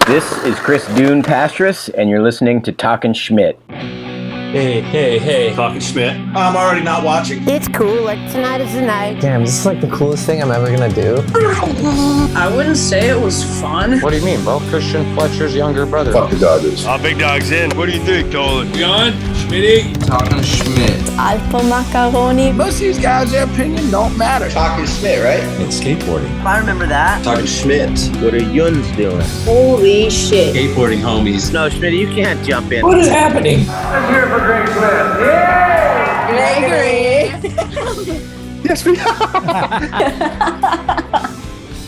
This is Chris Dune Pastras, and you're listening to Talkin Schmit. Hey, Talkin Schmit. I'm already not watching. It's cool, like tonight is the night. Damn, this is like the coolest thing I'm ever gonna do. I wouldn't say it was fun. What do you mean? Well, Christian Fletcher's younger brother. Fuck the Dodgers. Big dog's in. What do you think, Noelle? We on? Schmitty? Talkin Schmit. Alpo macaroni. Most of these guys, their opinion don't matter. Talkin Schmit, right? It's skateboarding. I remember that. Talkin Schmit. What are yuns doing? Holy shit. Skateboarding homies. No, Schmitty, you can't jump in. What is happening? Gregory. Yes, we are.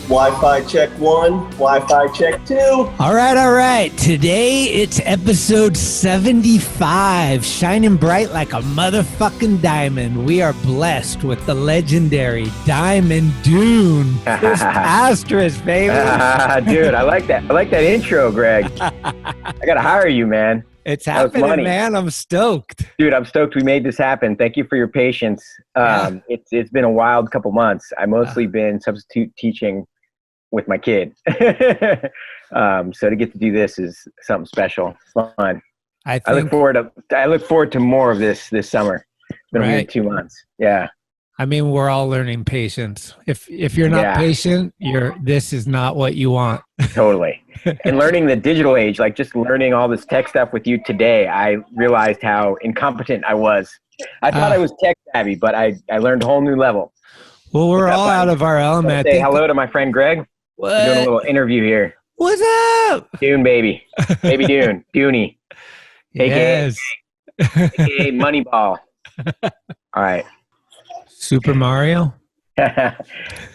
Wi-Fi check 1, Wi-Fi check 2. All right. Today it's episode 75, shining bright like a motherfucking diamond. We are blessed with the legendary Diamond Dune. Chris Pastras, baby. Dude, I like that. I like that intro, Greg. I gotta hire you, man. It's happening, man. I'm stoked. Dude, I'm stoked we made this happen. Thank you for your patience. It's been a wild couple months. I've mostly been substitute teaching with my kid. So to get to do this is something special. It's fun. I look forward to more of this summer. It's been a weird 2 months. Yeah. I mean, we're all learning patience. If you're not patient, this is not what you want. Totally. And learning the digital age, like just learning all this tech stuff with you today, I realized how incompetent I was. I thought I was tech savvy, but I learned a whole new level. Well, we're all out of our element. Say hello to my friend Greg. What? We're doing a little interview here. What's up? Dune, baby. Baby Dune. Dooney. Yes. AKA Moneyball. All right. Super Mario?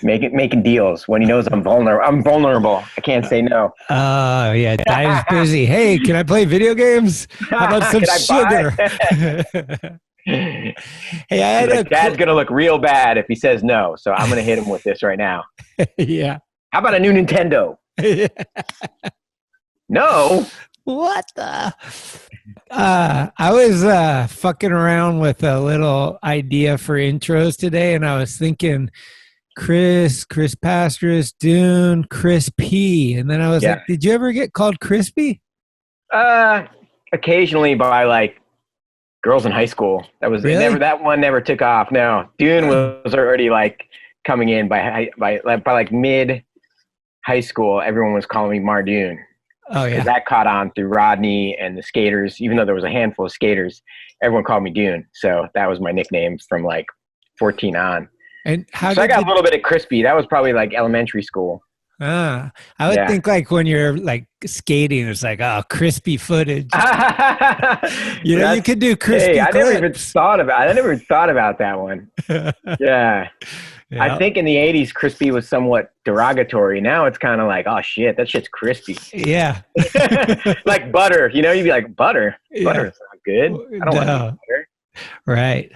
Making deals when he knows I'm vulnerable. I can't say no. Oh, yeah. Dime's busy. Hey, can I play video games? How about some sugar? Hey, Dad's going to look real bad if he says no. So I'm going to hit him with this right now. Yeah. How about a new Nintendo? No. What the? I was fucking around with a little idea for intros today, and I was thinking Chris Pastras, Dune, Chris P. And then I was like, did you ever get called Crispy? Occasionally by like girls in high school. That was really? That one never took off. No, Dune was already like coming in by like mid high school. Everyone was calling me Mardoon. Oh yeah, that caught on through Rodney and the skaters. Even though there was a handful of skaters, everyone called me Dune. So that was my nickname from like 14 on. And I got a little bit of crispy. That was probably like elementary school. I would think like when you're like skating, it's like crispy footage. You could do crispy. I never even thought about that one. Yeah. I think in the 80s, crispy was somewhat derogatory. Now it's kind of like, oh shit, that shit's crispy. Yeah. Like butter, you'd be like, butter? Yeah. Butter's not good. I don't want butter. Right.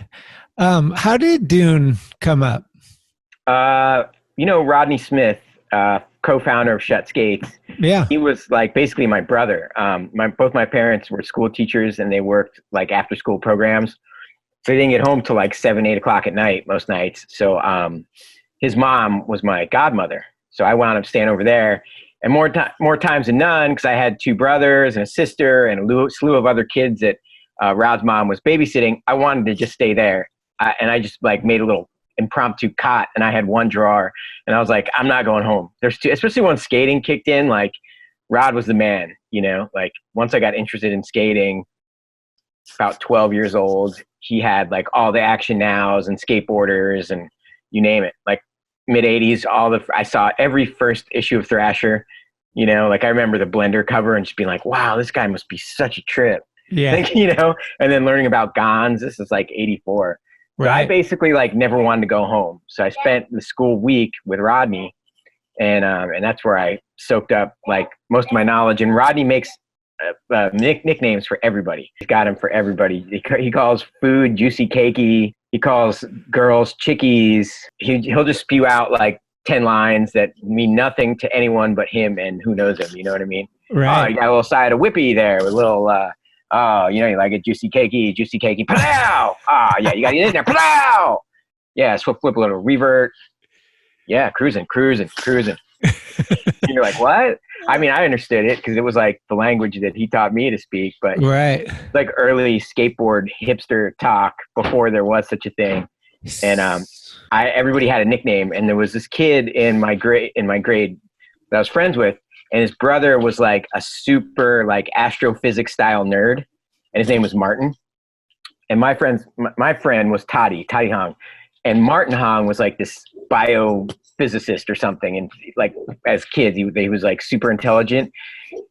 How did Dune come up? Rodney Smith, co-founder of Shut Skates. Yeah. He was like basically my brother. Both my parents were school teachers and they worked like after school programs. So he didn't get home till like 7, 8 o'clock at night most nights. So his mom was my godmother. So I wound up staying over there. And more times than none, because I had 2 brothers and a sister and a slew of other kids that Rod's mom was babysitting, I wanted to just stay there. And I just like made a little impromptu cot, and I had one drawer. And I was like, I'm not going home. There's 2, especially when skating kicked in, like Rod was the man, like once I got interested in skating, about 12 years old, he had like all the Action Nows and skateboarders and you name it. Like mid 80s, I saw every first issue of Thrasher, like I remember the Blender cover and just being like, wow, this guy must be such a trip. Yeah. And then learning about Gons. This is like 84. Right. So I basically like never wanted to go home. So I spent the school week with Rodney and that's where I soaked up like most of my knowledge. And Rodney makes nicknames for everybody. He's got them for everybody. He calls food juicy cakey. He calls girls chickies. He'll just spew out like 10 lines that mean nothing to anyone but him and who knows him. You know what I mean? Right. Oh, you got a little side of whippy there with a little, you like a juicy cakey, pow! Yeah, you got it in there, pow! Yeah, flip a little revert. Yeah, cruising. You're like, what? I mean, I understood it because it was like the language that he taught me to speak, but Right. like early skateboard hipster talk before there was such a thing. And everybody had a nickname, and there was this kid in my grade that I was friends with, and his brother was like a super like astrophysics style nerd, and his name was Martin. And my friend was Toddy Hong, and Martin Hong was like this biophysicist or something. And like as kids, he was like super intelligent.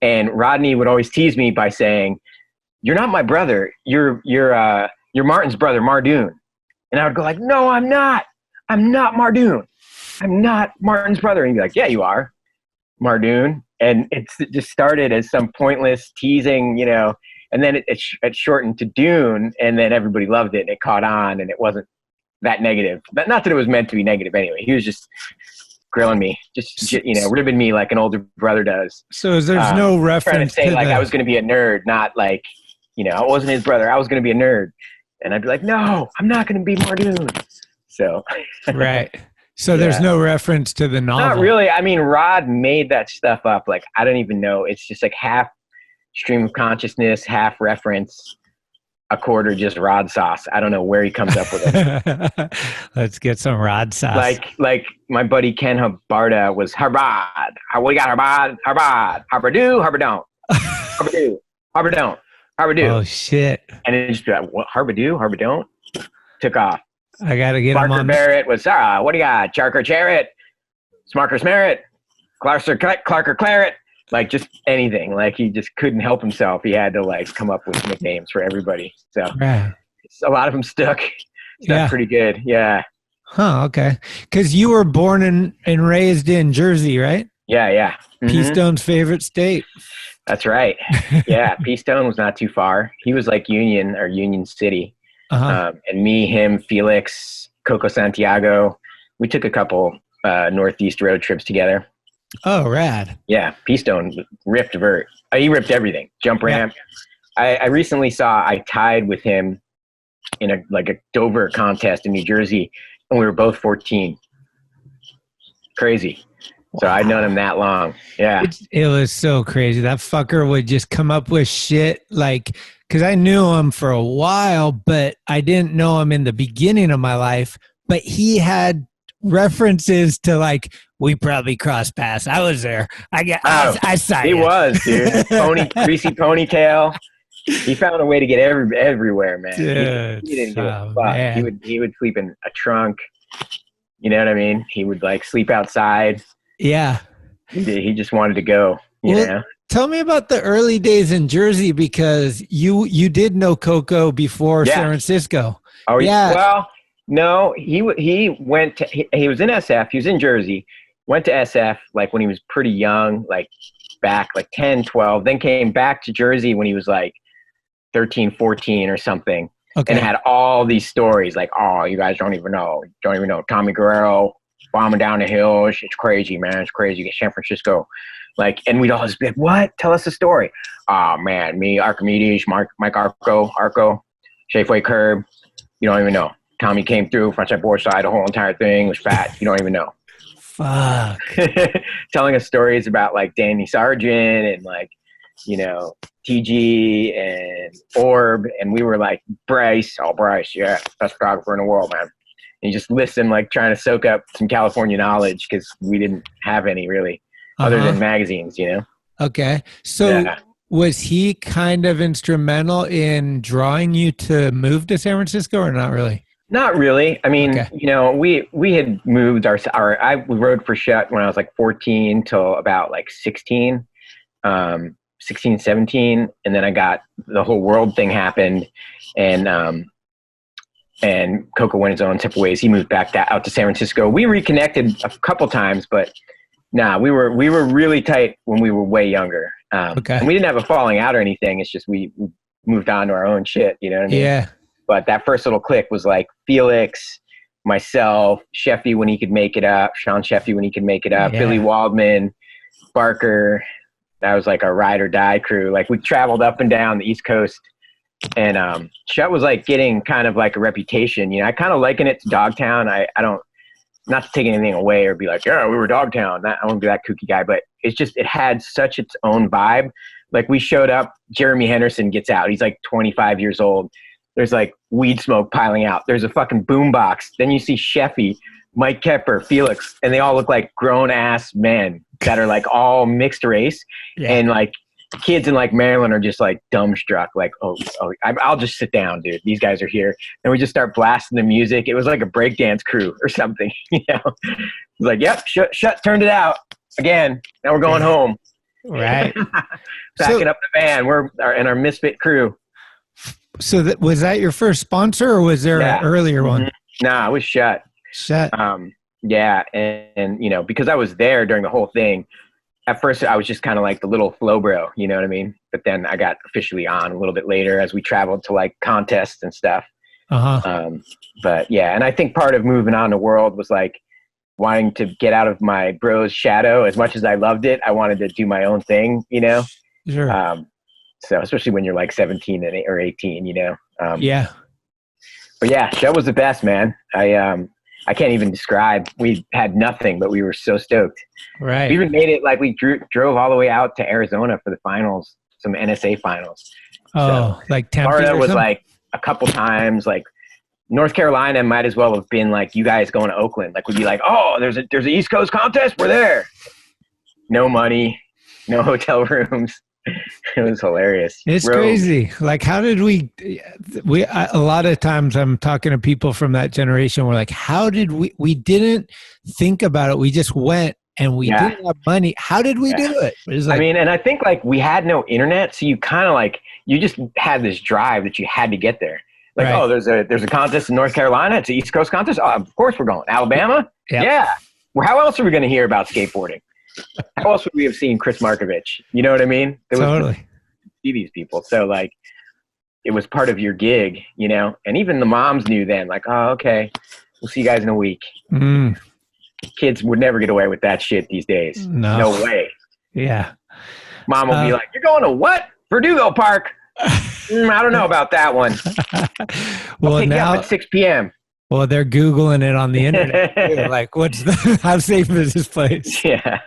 And Rodney would always tease me by saying, "You're not my brother. You're Martin's brother, Mardoon." And I would go like, "No, I'm not. I'm not Mardoon. I'm not Martin's brother." And he'd be like, "Yeah, you are, Mardoon." And it just started as some pointless teasing, and then it shortened to Dune, and then everybody loved it, and it caught on, and it wasn't that negative. But not that it was meant to be negative anyway. He was just grilling me, just ribbing me like an older brother does. So there's no reference trying to say like I was going to be a nerd, not like, I wasn't his brother. I was going to be a nerd. And I'd be like, "No, I'm not going to be Mardoon." So. Right. So there's no reference to the novel. Not really. I mean, Rod made that stuff up. Like, I don't even know. It's just like half stream of consciousness, half reference, a quarter just Rod sauce. I don't know where he comes up with it. Let's get some Rod sauce. Like my buddy Ken Habarda was Harbad. We got Harbad, Harbadoo, Harbadon, Harbadoo, Harbadoo. Oh shit! And it just be like, what? Harbadoo, took off. I gotta get him Parker on. Barrett was what do you got? Charker Charrett, Smarker Smerritt, Clarker Claret, like just anything. Like he just couldn't help himself. He had to like come up with nicknames for everybody. So Right. a lot of them stuck pretty good. Yeah. Huh. Okay. Because you were born and raised in Jersey, right? Yeah. Mm-hmm. P-Stone's favorite state. That's right. Yeah. P-Stone was not too far. He was like Union City. Uh-huh. And me, him, Felix, Coco Santiago, we took a couple Northeast road trips together. Oh, rad. Yeah, P-Stone ripped vert. He ripped everything. Jump ramp. Yeah. I recently saw I tied with him in a Dover contest in New Jersey, and we were both 14. Crazy. Wow. So I'd known him that long. Yeah. It was so crazy. That fucker would just come up with shit like... Because I knew him for a while, but I didn't know him in the beginning of my life. But he had references to like, we probably crossed paths. I was there. I saw you. He was, dude. Greasy ponytail. He found a way to get everywhere, man. Dude, he didn't give a fuck. He would sleep in a trunk. You know what I mean? He would like sleep outside. Yeah. He just wanted to go. You know. Tell me about the early days in Jersey, because you did know Coco before San Francisco. Oh yeah. Well, no, he went to he was in SF. He was in Jersey. Went to SF like when he was pretty young, like back like 10, 12. Then came back to Jersey when he was like 13, 14 or something. Okay. And had all these stories like, "Oh, you guys don't even know Tommy Guerrero bombing down the hills. It's crazy, man. It's crazy. San Francisco." Like, and we'd always be like, "What? Tell us a story." "Oh man, me, Archimedes, Mike Arco, Safeway Curb. You don't even know. Tommy came through, front side, board side, the whole entire thing was fat. You don't even know." Fuck. Telling us stories about like Danny Sargent and like, TG and Orb. And we were like, Bryce, yeah, best photographer in the world, man. And you just listen, like trying to soak up some California knowledge because we didn't have any really. Other than magazines, Okay. So was he kind of instrumental in drawing you to move to San Francisco or not really? Not really. I mean, we had moved I rode for Shut when I was like 14 till about like 16, 17. And then I got the whole world thing happened and Coco went his own separate ways. He moved back out to San Francisco. We reconnected a couple times, but nah, we were really tight when we were way younger. And we didn't have a falling out or anything. It's just we moved on to our own shit, you know what I mean? Yeah. But that first little clique was like Felix, myself, Sheffy when he could make it up, Sean Sheffy when he could make it up, Billy Waldman, Barker. That was like our ride or die crew. Like we traveled up and down the East Coast. And Shut was like getting kind of like a reputation. I kind of liken it to Dogtown. I don't not to take anything away or be like, yeah, we were Dogtown. I won't be that kooky guy, but it's just, it had such its own vibe. Like we showed up, Jeremy Henderson gets out. He's like 25 years old. There's like weed smoke piling out. There's a fucking boombox. Then you see Sheffy, Mike Kepper, Felix, and they all look like grown ass men that are like all mixed race. Yeah. And like kids in like Maryland are just like dumbstruck. Like, I'll just sit down, dude. These guys are here. And we just start blasting the music. It was like a breakdance crew or something. You know, it was like, yep, shut, turned it out again. Now we're going home. Right. Backing up the van. We're our misfit crew. So was that your first sponsor, or was there an earlier one? Nah, it was Shut. Shut. Yeah, and you know, because I was there during the whole thing. At first, I was just kind of like the little flow bro, you know what I mean? But then I got officially on a little bit later as we traveled to like contests and stuff. But yeah, and I think part of moving on the world was like wanting to get out of my bro's shadow. As much as I loved it, I wanted to do my own thing, you know? Sure. So especially when you're like 17 or 18, you know? Yeah. But yeah, that was the best, man. I can't even describe. We had nothing, but we were so stoked. Right. We even made it like we drove all the way out to Arizona for the finals, some NSA finals. Oh, so, like Tempe Florida was something? like a couple times. Like North Carolina might as well have been like you guys going to Oakland. Like we'd be like, oh, there's an East Coast contest. We're there. No money, no hotel rooms. It was hilarious. It's crazy. Like, how did we a lot of times I'm talking to people from that generation. We're like, how did we didn't think about it. We just went and we didn't have money. How did we do it? It was like, I mean, and I think like we had no internet. So you kind of like, you just had this drive that you had to get there. Like, oh, there's a contest in North Carolina. It's an East Coast contest. Oh, of course we're going. Alabama? Yep. Yeah. Well, how else are we going to hear about skateboarding? How else would we have seen Chris Markovich? You know what I mean? Totally. See these people. So like, it was part of your gig, you know? And even the moms knew then, like, oh, okay, we'll see you guys in a week. Kids would never get away with that shit these days. No way. Yeah. Mom will be like, you're going to what? Verdugo Park. I don't know about that one. Well, now at 6 p.m. Well, they're Googling it on the internet. They're like, how safe is this place? Yeah.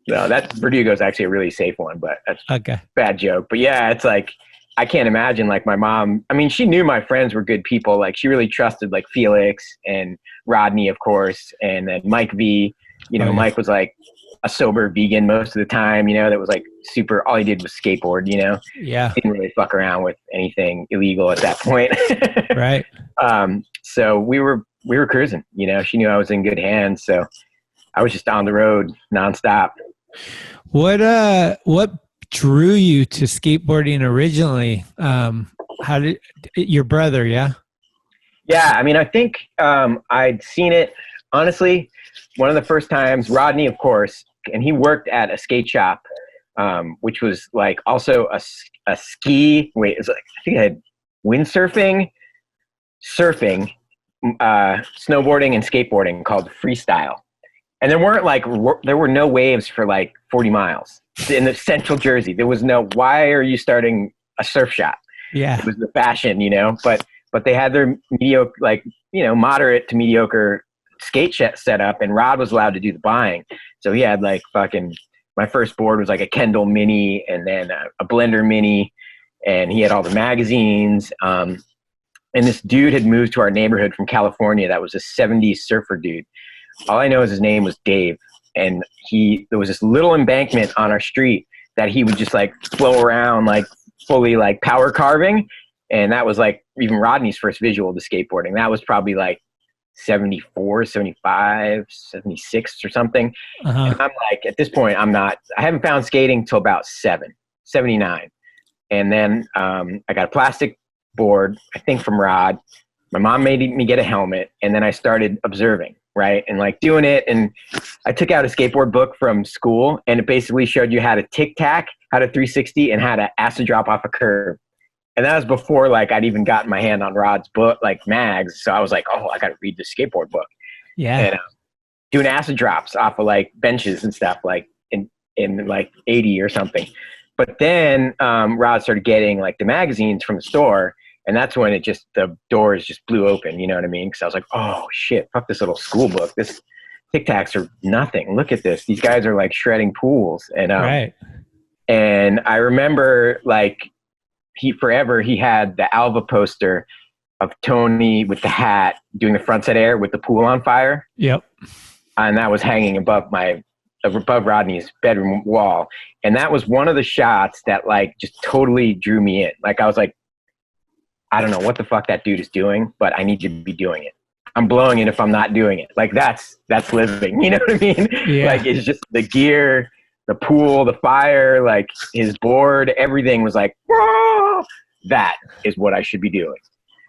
No, Verdugo's actually a really safe one, but that's a bad joke. But yeah, it's like, I can't imagine like my mom, I mean, she knew my friends were good people. Like she really trusted like Felix and Rodney, of course. And then Mike V, you know, Mike was like a sober vegan most of the time, you know, that was like super, all he did was skateboard, you know? Yeah. Didn't really fuck around with anything illegal at that point. Right. So we were cruising, you know, she knew I was in good hands. So I was just on the road nonstop. What drew you to skateboarding originally? How did your brother? Yeah. Yeah. I mean, I think, I'd seen it, honestly, one of the first times, Rodney, of course, and he worked at a skate shop, which was like also a ski. Wait, it was like, I think it had windsurfing, surfing, snowboarding, and skateboarding called Freestyle. And there were no waves for like 40 miles in the central Jersey. There was no, why are you starting a surf shop? Yeah. It was the fashion, you know, but they had their mediocre, like, you know, moderate to mediocre skate set up, and Rod was allowed to do the buying. So he had like fucking, my first board was like a Kendall Mini and then a Blender Mini, and he had all the magazines. And this dude had moved to our neighborhood from California that was a 70s surfer dude. All I know is his name was Dave, and there was this little embankment on our street that he would just like flow around like fully like power carving, and that was like even Rodney's first visual to skateboarding. That was probably like 74, 75, 76 or something. And I'm like, at this point, I haven't found skating till about 79. And then I got a plastic board, I think from Rod. My mom made me get a helmet, and then I started observing, right? And like doing it. And I took out a skateboard book from school, and it basically showed you how to tic-tac, how to 360, and how to acid drop off a curve. And that was before like I'd even gotten my hand on Rod's book, like mags. So I was like, oh, I got to read the skateboard book. Yeah. And doing acid drops off of like benches and stuff, like in like 80 or something. But then Rod started getting like the magazines from the store, And that's when the doors just blew open, you know what I mean? Because I was like, oh shit, fuck this little school book. This Tic Tacs are nothing. Look at this. These guys are like shredding pools. And Right. and I remember like he had the Alva poster of Tony with the hat doing the front set air with the pool on fire. Yep. And that was hanging above Rodney's bedroom wall. And that was one of the shots that like just totally drew me in. Like I was like, I don't know what the fuck that dude is doing, but I need to be doing it. I'm blowing it if I'm not doing it. Like that's living, you know what I mean? Yeah. Like it's just the gear, the pool, the fire, like his board, everything was like, whoa, that is what I should be doing.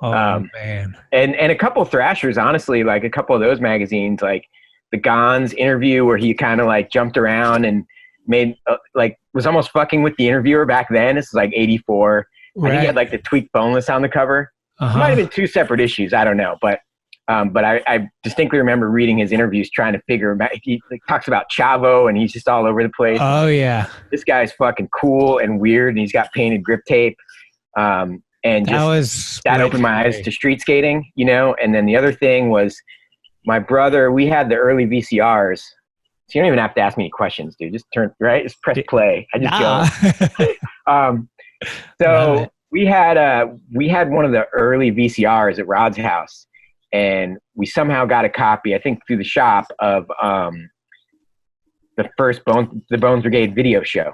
Oh man. And a couple of Thrashers, honestly, like a couple of those magazines, like the Gonz interview where he kind of like jumped around and made like was almost fucking with the interviewer back then. This is like 84. Right. I think he had like the tweaked boneless on the cover. Uh-huh. It might have been two separate issues. I don't know. But I distinctly remember reading his interviews trying to figure him out. He like, talks about Chavo and he's just all over the place. Oh yeah. This guy's fucking cool and weird and he's got painted grip tape. And that opened my eyes to street skating, you know? And then the other thing was my brother, we had the early VCRs. So you don't even have to ask me any questions, dude. Just just press play. I just go. So we had one of the early VCRs at Rod's house, and we somehow got a copy, I think through the shop, of the Bones Brigade video show.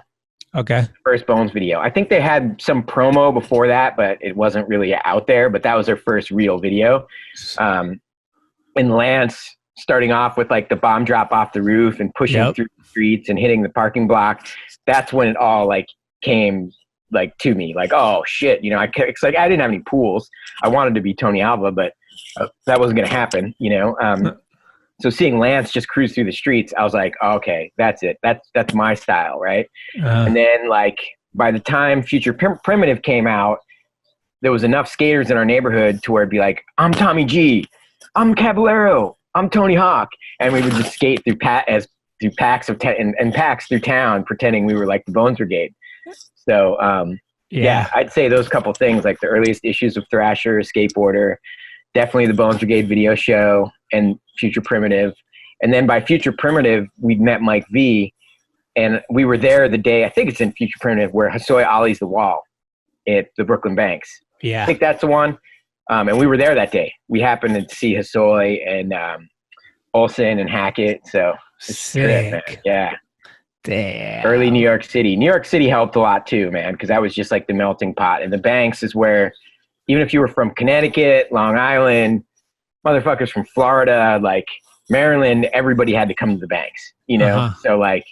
Okay. First Bones video. I think they had some promo before that, but it wasn't really out there. But that was their first real video. And Lance starting off with like the bomb drop off the roof and pushing through the streets and hitting the parking block. That's when it all like came like to me, like, oh shit, you know, it's like I didn't have any pools. I wanted to be Tony Alva, but that wasn't going to happen, you know? So seeing Lance just cruise through the streets, I was like, oh, okay, that's it. That's my style. Right. And then like, by the time Future Primitive came out, there was enough skaters in our neighborhood to where it'd be like, I'm Tommy G, I'm Caballero, I'm Tony Hawk. And we would just skate through packs and packs through town, pretending we were like the Bones Brigade. So, yeah, I'd say those couple things, like the earliest issues of Thrasher, Skateboarder, definitely the Bones Brigade video show, and Future Primitive. And then by Future Primitive, we'd met Mike V, and we were there the day, I think it's in Future Primitive, where Hosoi ollies the wall at the Brooklyn Banks. Yeah. I think that's the one. And we were there that day. We happened to see Hosoi and Olsen and Hackett. So sick. Man. Yeah. Damn. Early New York City. New York City helped a lot too, man, because that was just like the melting pot. And the Banks is where, even if you were from Connecticut, Long Island, motherfuckers from Florida, like Maryland, everybody had to come to the Banks, you know? So like,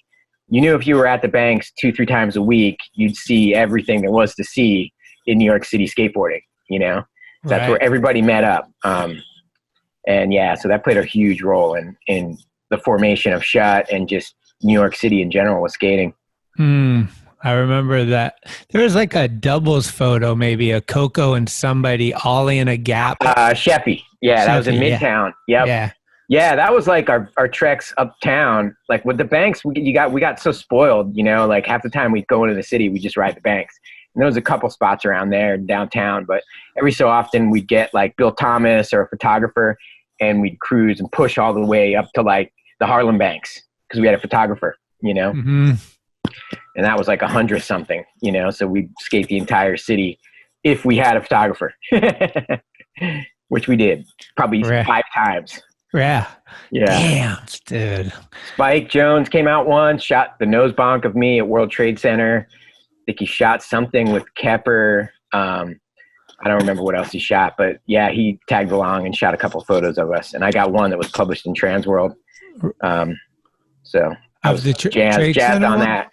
you knew if you were at the Banks 2-3 times a week, you'd see everything there was to see in New York City skateboarding, you know? That's where everybody met up. And yeah, so that played a huge role in the formation of Shut and just New York City in general with skating. I remember that. There was like a doubles photo, maybe a Coco and somebody ollie in a gap. Sheffy. Yeah, that was in Midtown. Yep. Yeah. Yeah, that was like our treks uptown. Like with the Banks, we got so spoiled, you know, like half the time we'd go into the city, we just ride the Banks. And there was a couple spots around there downtown, but every so often we'd get like Bill Thomas or a photographer, and we'd cruise and push all the way up to like the Harlem Banks because we had a photographer, you know? And that was like 100 something, you know? So we'd skate the entire city if we had a photographer, which we did probably 5 times. Yeah. Damn, dude. Spike Jones came out once, shot the nose bonk of me at World Trade Center. I think he shot something with Kepper. I don't remember what else he shot, but yeah, he tagged along and shot a couple of photos of us. And I got one that was published in Transworld. So I was jazzed on that.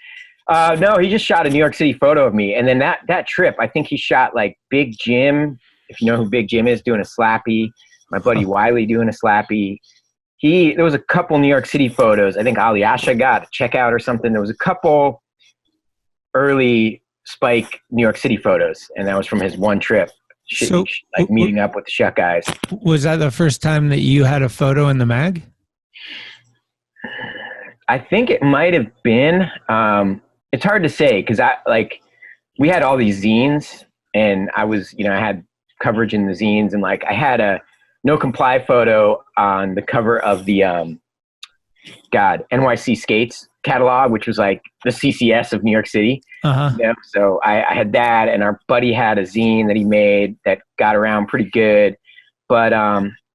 No, he just shot a New York City photo of me. And then that trip, I think he shot like Big Jim, if you know who Big Jim is, doing a slappy. My buddy Wiley doing a slappy. There was a couple New York City photos. I think Alyasha got a checkout or something. There was a couple early Spike New York City photos, and that was from his one trip, So, like meeting up with the Shut guys. Was that the first time that you had a photo in the mag? I think it might have been. It's hard to say because we had all these zines, and I was, you know, I had coverage in the zines, and like I had a no comply photo on the cover of the NYC Skates catalog, which was like the CCS of New York City. You know? So I had that, and our buddy had a zine that he made that got around pretty good. But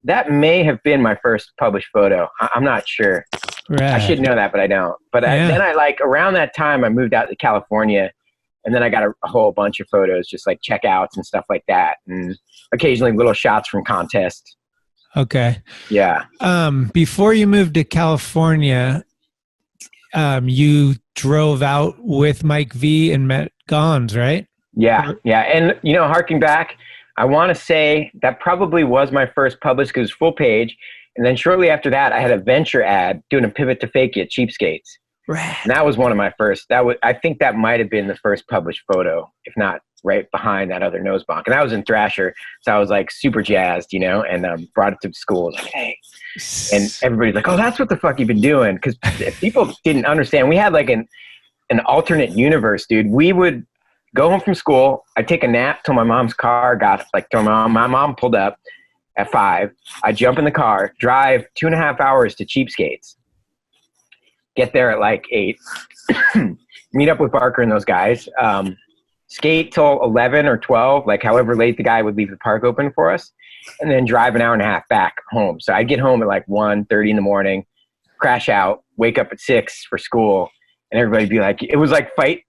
that may have been my first published photo. I'm not sure. Right. I should know that, but I don't. But then I like around that time I moved out to California, and then I got a whole bunch of photos, just like checkouts and stuff like that, and occasionally little shots from contests. Okay. Yeah. Before you moved to California, you drove out with Mike V and met Gons, right? Yeah. Yeah. And, you know, harking back, I want to say that probably was my first published because it was full page. And then shortly after that, I had a venture ad doing a pivot to fake it, Cheapskates. Right. And that was one of my first. I think that might have been the first published photo, if not right behind that other nose bonk. And that was in Thrasher, so I was like super jazzed, you know, and brought it to school. Like, hey, and everybody's like, "Oh, that's what the fuck you've been doing?" Because people didn't understand. We had like an alternate universe, dude. We would go home from school. I'd take a nap till my mom's car got like till my mom pulled up at 5. I'd jump in the car, drive 2.5 hours to Cheapskates. Get there at like 8, meet up with Barker and those guys, skate till 11 or 12, like however late the guy would leave the park open for us, and then drive an hour and a half back home. So I'd get home at like 1:30 in the morning, crash out, wake up at 6 for school, and everybody'd be like, it was like Fight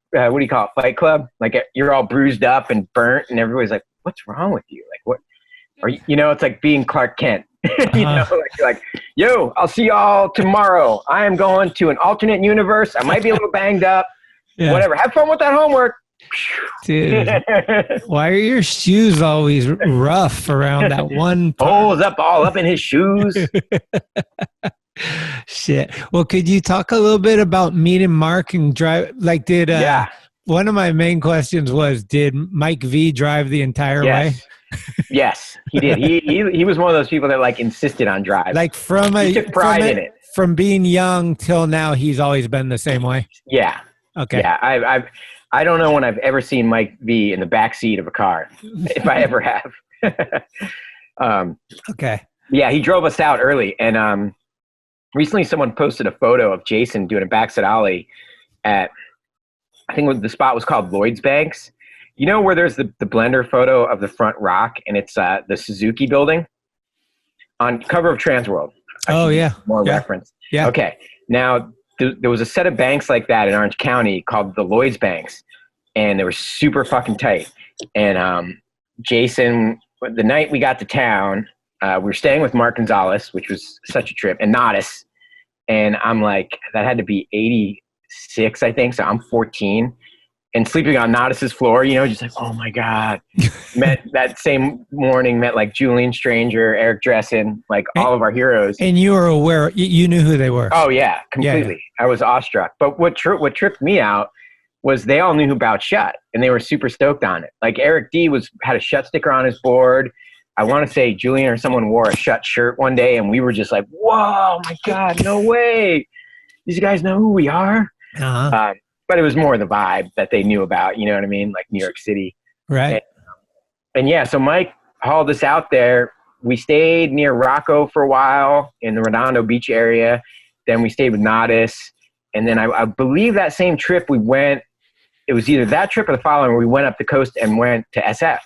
Club? Like you're all bruised up and burnt, and everybody's like, what's wrong with you? Like what? Are you know, it's like being Clark Kent. You know, like, yo, I'll see y'all tomorrow. I am going to an alternate universe. I might be a little banged up. Yeah. Whatever. Have fun with that homework. Dude, why are your shoes always rough around that one part? Holes all up in his shoes. Shit. Well, could you talk a little bit about meeting Mark and drive? Like, one of my main questions was, did Mike V drive the entire way? Yes, he did. He was one of those people that like insisted on drive. Like he took pride in it. From being young till now, he's always been the same way. Yeah. Okay. Yeah. I don't know when I've ever seen Mike V in the back seat of a car, if I ever have. Okay. Yeah, he drove us out early, and recently someone posted a photo of Jason doing a backset ollie at, I think the spot was called Lloyd's Banks. You know where there's the blender photo of the front rock, and it's the Suzuki building on cover of Transworld. Oh yeah, more reference. Yeah. Okay. Now there was a set of banks like that in Orange County called the Lloyd's Banks, and they were super fucking tight. And Jason, the night we got to town, we were staying with Mark Gonzalez, which was such a trip, and Nodis. And I'm like, that had to be 86, I think. So I'm 14. And sleeping on Nodis's floor, you know, just like, oh my God. Met that same morning, met like Julian Stranger, Eric Dressen, like all of our heroes. And you were aware, you knew who they were. Oh yeah, completely. Yeah. I was awestruck. But what tripped me out was they all knew about Shut, and they were super stoked on it. Like Eric D had a Shut sticker on his board. I want to say Julian or someone wore a Shut shirt one day, and we were just like, whoa, my God, no way. These guys know who we are. Uh-huh. But it was more the vibe that they knew about, you know what I mean? Like New York City. Right. And yeah, so Mike hauled us out there. We stayed near Rocco for a while in the Redondo Beach area. Then we stayed with Nodis. And then I believe that same trip it was either that trip or the following where we went up the coast and went to SF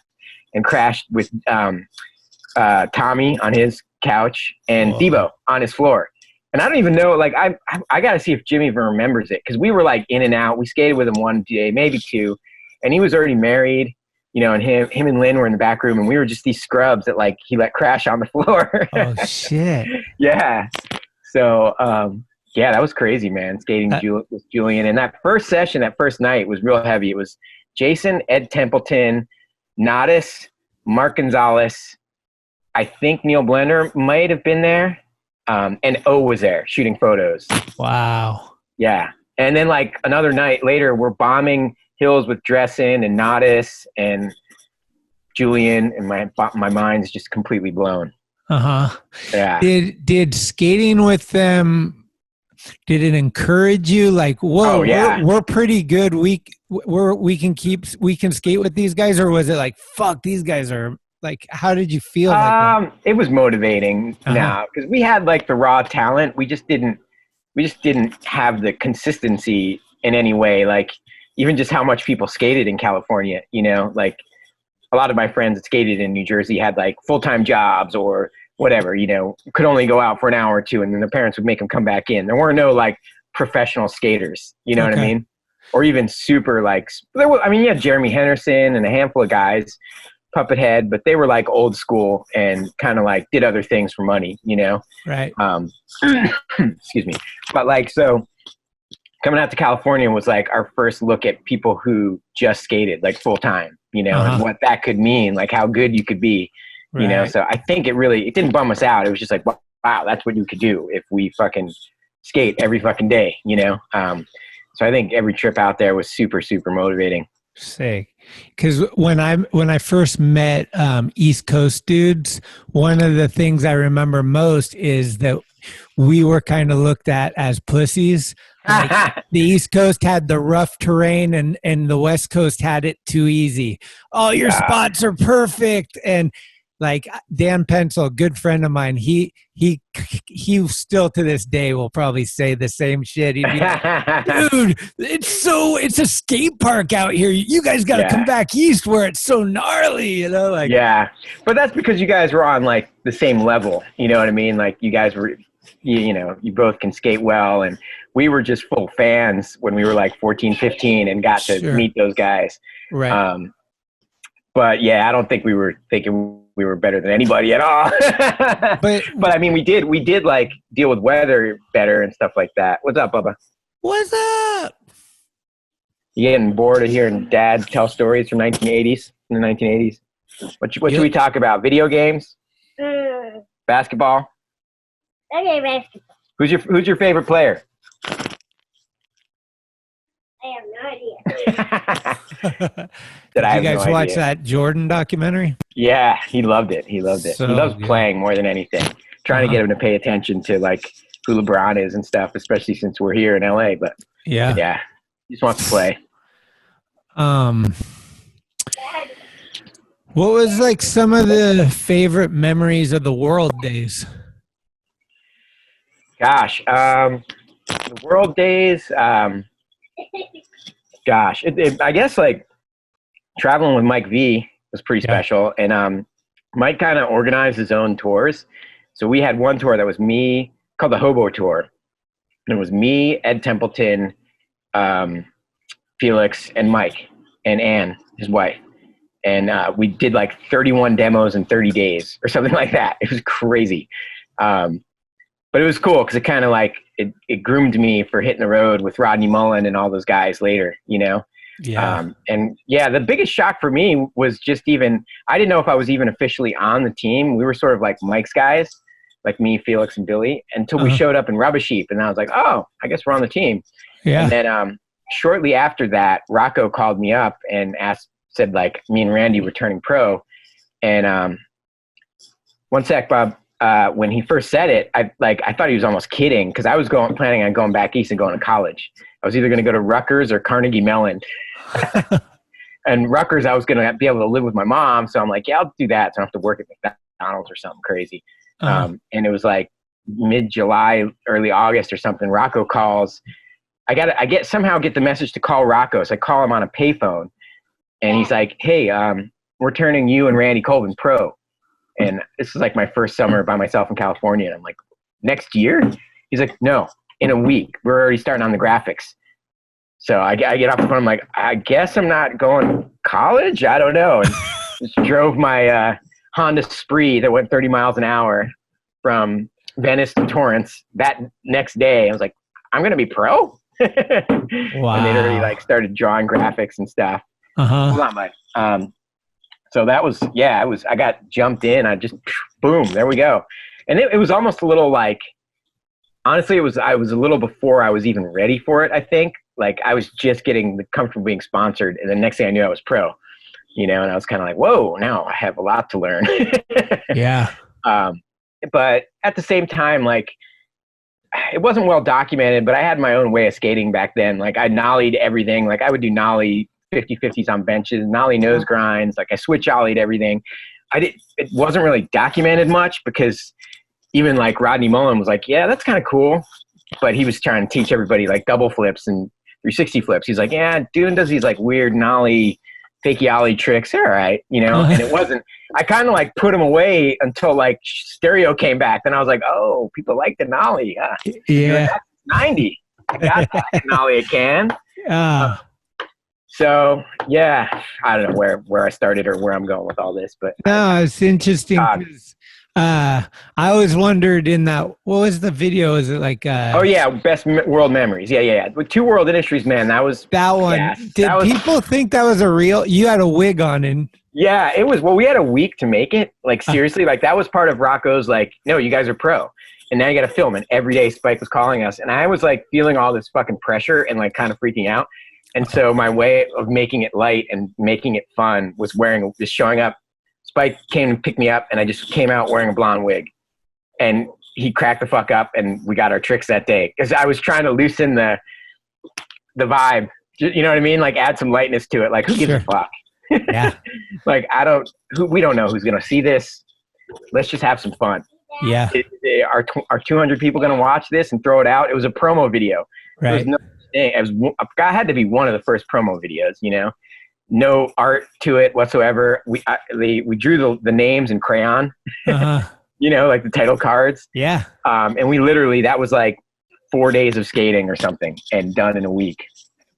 and crashed with Tommy on his couch and Debo on his floor. And I don't even know, like, I got to see if Jimmy even remembers it, because we were, like, in and out. We skated with him one day, maybe two, and he was already married, you know, and him and Lynn were in the back room, and we were just these scrubs that, like, he let crash on the floor. Oh, shit. Yeah. So, yeah, that was crazy, man, skating with Julian. And that first session, that first night was real heavy. It was Jason, Ed Templeton, Nodis, Mark Gonzalez. I think Neil Blender might have been there. And O was there shooting photos. Wow. Yeah. And then like another night later, we're bombing hills with Dressen and Nodis and Julian, and my mind's just completely blown. Uh-huh. Yeah. Did skating with them, did it encourage you? Like, whoa, we're pretty good. We can skate with these guys, or was it like, fuck, these guys are Like, how did you feel? Like that? It was motivating now because we had like the raw talent. We just didn't have the consistency in any way. Like even just how much people skated in California, you know, like a lot of my friends that skated in New Jersey had like full-time jobs or whatever, you know, could only go out for an hour or two and then their parents would make them come back in. There weren't no like professional skaters, you know what I mean? Or even super like, you had Jeremy Henderson and a handful of guys, Puppet Head, but they were like old school and kind of like did other things for money, you know? Right. Excuse me. But like, so coming out to California was like our first look at people who just skated like full time, you know, and what that could mean, like how good you could be, you know? So I think it didn't bum us out. It was just like, wow, that's what you could do if we fucking skate every fucking day, you know? So I think every trip out there was super, super motivating. Sick. Because when I first met East Coast dudes, one of the things I remember most is that we were kind of looked at as pussies. Like the East Coast had the rough terrain and the West Coast had it too easy. All your spots are perfect. And like Dan Pencil, a good friend of mine, he still to this day will probably say the same shit. He'd be like, dude, it's a skate park out here. You guys got to come back east where it's so gnarly, you know? Like, yeah, but that's because you guys were on like the same level. You know what I mean? Like you guys were, you know, you both can skate well, and we were just full fans when we were like 14, 15 and got to meet those guys. Right. But yeah, I don't think we were thinking we were better than anybody at all. but I mean, we did like deal with weather better and stuff like that. What's up, Bubba? What's up? You getting bored of hearing Dad tell stories from in the 1980s? What should we talk about? Video games? Basketball? Okay, basketball. Who's your favorite player? I have no idea. Did you guys watch that Jordan documentary? Yeah, he loved it. So he loves playing more than anything. Trying to get him to pay attention to like who LeBron is and stuff, especially since we're here in LA. But yeah, he just wants to play. What was like some of the favorite memories of the World days? Gosh, the World days. Gosh, I guess like traveling with Mike V was pretty special. And Mike kind of organized his own tours. So we had one tour that was me, called the Hobo Tour. And it was me, Ed Templeton, Felix, and Mike, and Ann, his wife. And we did like 31 demos in 30 days or something like that. It was crazy. But it was cool because it kind of like, it groomed me for hitting the road with Rodney Mullen and all those guys later, you know? Yeah. And yeah, the biggest shock for me was just I didn't know if I was even officially on the team. We were sort of like Mike's guys, like me, Felix, and Billy, until we showed up in Rubbish Heap. And I was like, oh, I guess we're on the team. Yeah. And then shortly after that, Rocco called me up and said like, me and Randy were turning pro. And one sec, Bob. When he first said it, I thought he was almost kidding because I was planning on going back east and going to college. I was either going to go to Rutgers or Carnegie Mellon. And Rutgers, I was going to be able to live with my mom. So I'm like, yeah, I'll do that. So I don't have to work at McDonald's or something crazy. And it was like mid-July, early August or something. Rocco calls. I somehow get the message to call Rocco. So I call him on a payphone. And he's like, hey, we're turning you and Randy Colvin pro. And this is like my first summer by myself in California. And I'm like, next year? He's like, no, in a week. We're already starting on the graphics. So I get off the phone. I'm like, I guess I'm not going to college? I don't know. And just drove my Honda Spree that went 30 miles an hour from Venice to Torrance that next day. I was like, I'm going to be pro? Wow. And they already like started drawing graphics and stuff. Hold on, Mike. So that was, I got jumped in. I just, boom, there we go. And it was almost a little like, honestly, I was a little before I was even ready for it, I think. Like I was just getting comfortable being sponsored. And the next thing I knew I was pro, you know, and I was kind of like, whoa, now I have a lot to learn. Yeah. But at the same time, like it wasn't well documented, but I had my own way of skating back then. Like I nollied everything. Like I would do nollie 50-50s on benches, nollie nose grinds. Like I switch ollied everything. it wasn't really documented much because even like Rodney Mullen was like, yeah, that's kind of cool. But he was trying to teach everybody like double flips and 360 flips. He's like, yeah, Dune does these like weird nollie, fakey ollie tricks. All right, you know, and it wasn't, I kind of like put him away until like stereo came back. Then I was like, oh, people like the nollie. Yeah. That's 90. I got that nollie a can. So yeah, I don't know where I started or where I'm going with all this, but no, it's interesting because I always wondered in that, what was the video? Is it like oh yeah, best world memories? Yeah. With Two World Industries, man, that was that one. Yeah, Did people think that was a real? You had a wig on, and yeah, it was. Well, we had a week to make it. Like seriously, like that was part of Rocco's. Like, no, you guys are pro, and now you got to film. And every day Spike was calling us, and I was like feeling all this fucking pressure and like kind of freaking out. And so my way of making it light and making it fun was just showing up. Spike came and picked me up, and I just came out wearing a blonde wig. And he cracked the fuck up, and we got our tricks that day. Because I was trying to loosen the vibe. You know what I mean? Like add some lightness to it. Like who gives a fuck? Yeah. Like we don't know who's going to see this. Let's just have some fun. Yeah. Are 200 people going to watch this and throw it out? It was a promo video. Right. It had to be one of the first promo videos, you know, no art to it whatsoever. We drew the names in crayon, you know, like the title cards. Yeah. And we literally, that was like 4 days of skating or something and done in a week.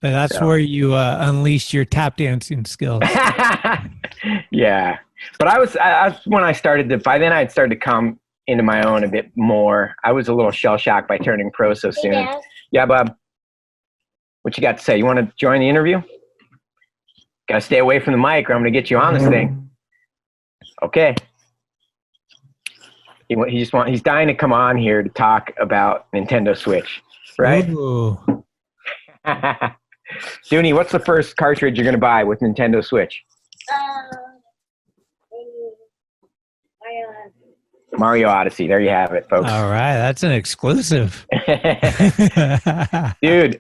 But that's where you unleashed your tap dancing skills. Yeah. But I was when I started by then I had started to come into my own a bit more. I was a little shell shocked by turning pro so soon. Dad. Yeah, Bob. What you got to say? You want to join the interview? Got to stay away from the mic or I'm going to get you on this thing. Okay. He's dying to come on here to talk about Nintendo Switch, right? Ooh. Dooney, what's the first cartridge you're going to buy with Nintendo Switch? Mario Odyssey. There you have it, folks. All right. That's an exclusive. Dude,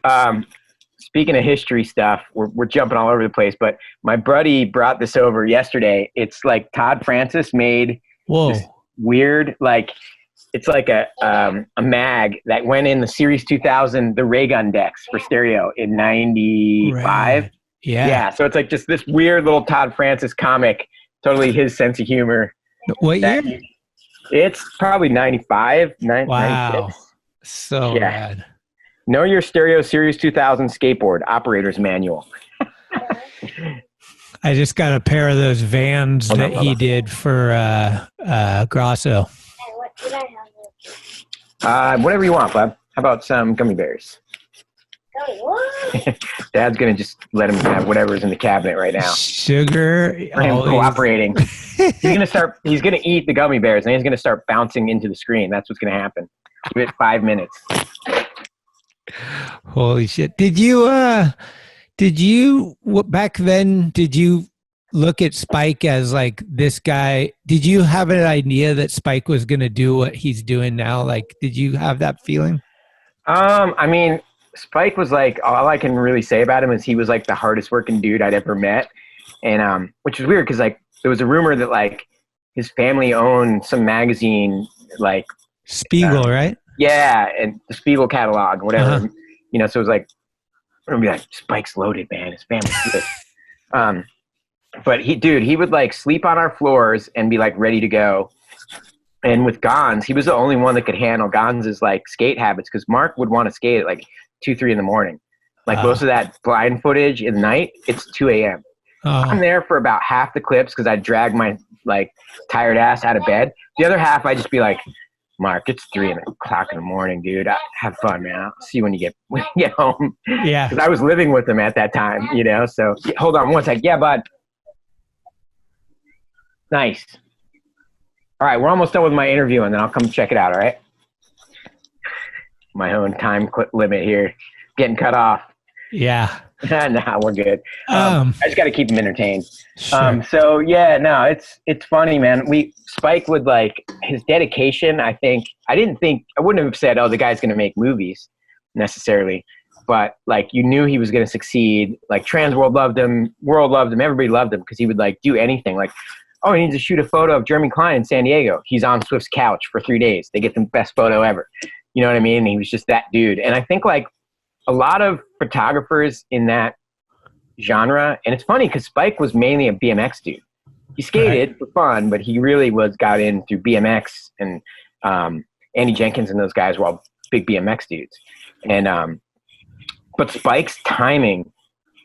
speaking of history stuff, we're jumping all over the place, but my buddy brought this over yesterday. It's like Todd Francis made this weird, like, it's like a mag that went in the Series 2000, the ray gun decks for stereo in 95. Right. Yeah. So it's like just this weird little Todd Francis comic, totally his sense of humor. What year? It's probably 95, Wow. 96. So rad. Know Your Stereo Series 2000 skateboard operator's manual. I just got a pair of those Vans that he did for Grosso. What did I have? Whatever you want, bud. How about some gummy bears? Gummy what? Dad's gonna just let him have whatever's in the cabinet right now. Sugar. For him cooperating. He's gonna eat the gummy bears and he's gonna start bouncing into the screen. That's what's gonna happen. Give it 5 minutes. Holy shit. Did you back then, did you look at Spike as like this guy? Did you have an idea that Spike was going to do what he's doing now? Like, did you have that feeling? I mean, Spike was like, all I can really say about him is he was like the hardest working dude I'd ever met. And, which is weird because like there was a rumor that like his family owned some magazine, like Spiegel, right? Yeah. And the Spiegel catalog, whatever, you know, so it was like, I'm gonna be like, Spike's loaded, man. His family's good. But he would like sleep on our floors and be like ready to go. And with Gons, he was the only one that could handle Gons's like skate habits because Mark would want to skate at like 2-3 in the morning. Like most of that blind footage in the night, it's 2 a.m. I'm there for about half the clips because I drag my like tired ass out of bed. The other half, I just be like, Mark, it's 3 o'clock in the morning, dude. Have fun, man. I'll see you when you get home. Yeah. Because I was living with him at that time, you know. So hold on one sec. Yeah, bud. Nice. All right, we're almost done with my interview, and then I'll come check it out. All right. My own time limit here, getting cut off. Yeah. Nah, we're good. I just got to keep him entertained. Sure. So yeah, no, it's funny, man. Spike would like his dedication. I wouldn't have said, oh, the guy's going to make movies necessarily, but like you knew he was going to succeed. Like Trans World loved him, everybody loved him because he would like do anything. Like oh, he needs to shoot a photo of Jeremy Klein in San Diego. He's on Swift's couch for 3 days. They get the best photo ever. You know what I mean? And he was just that dude. And I think like a lot of photographers in that genre, and it's funny because Spike was mainly a BMX dude. He skated for fun, but he really got in through BMX, and Andy Jenkins and those guys were all big BMX dudes. And but Spike's timing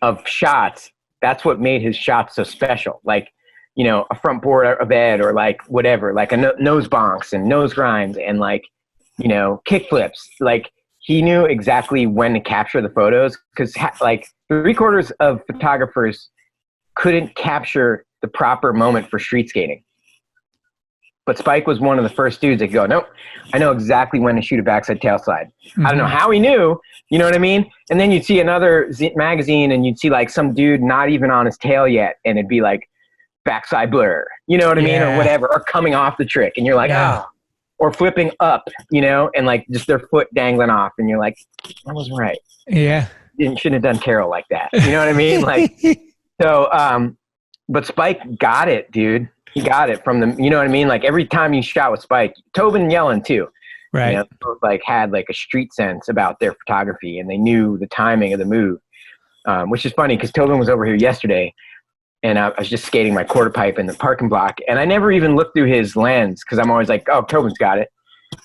of shots, that's what made his shots so special. Like, you know, a front board of Ed, or like whatever, like a nose bonks and nose grinds and like, you know, kick flips. Like he knew exactly when to capture the photos, because like 3/4 of photographers couldn't capture the proper moment for street skating. But Spike was one of the first dudes that go, nope, I know exactly when to shoot a backside tail slide. Mm-hmm. I don't know how he knew, you know what I mean? And then you'd see another magazine and you'd see like some dude not even on his tail yet, and it'd be like backside blur, you know what I mean? Or whatever, or coming off the trick, and you're like, oh, or flipping up, you know, and like just their foot dangling off, and you're like, I wasn't right. Yeah. Shouldn't have done Carol like that. You know what I mean? Like, so, but Spike got it, dude. He got it from the, you know what I mean? Like every time you shot with Spike, Tobin and Yellen too, right? You know, both like had like a street sense about their photography, and they knew the timing of the move, which is funny because Tobin was over here yesterday, and I was just skating my quarter pipe in the parking block, and I never even looked through his lens because I'm always like, oh, Tobin's got it.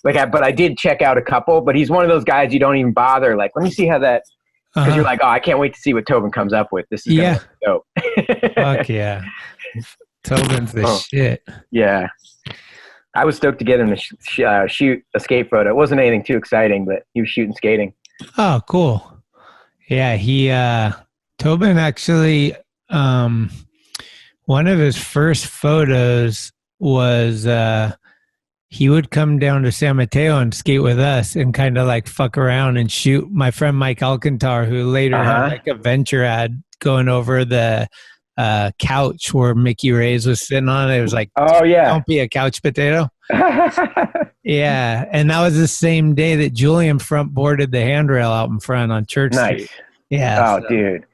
Like, but I did check out a couple, but he's one of those guys you don't even bother. Like, let me see how that. Because you're like, oh, I can't wait to see what Tobin comes up with. This is gonna look dope. Fuck yeah. Tobin's the shit. Yeah. I was stoked to get him to shoot a skate photo. It wasn't anything too exciting, but he was shooting skating. Oh, cool. Yeah, Tobin actually, one of his first photos was he would come down to San Mateo and skate with us and kind of like fuck around and shoot my friend Mike Alcantar, who later had like a venture ad going over the couch where Mickey Ray's was sitting on. It was like, oh yeah, don't be a couch potato. Yeah, and that was the same day that Julian front boarded the handrail out in front on Church Street. Yeah. Oh, dude.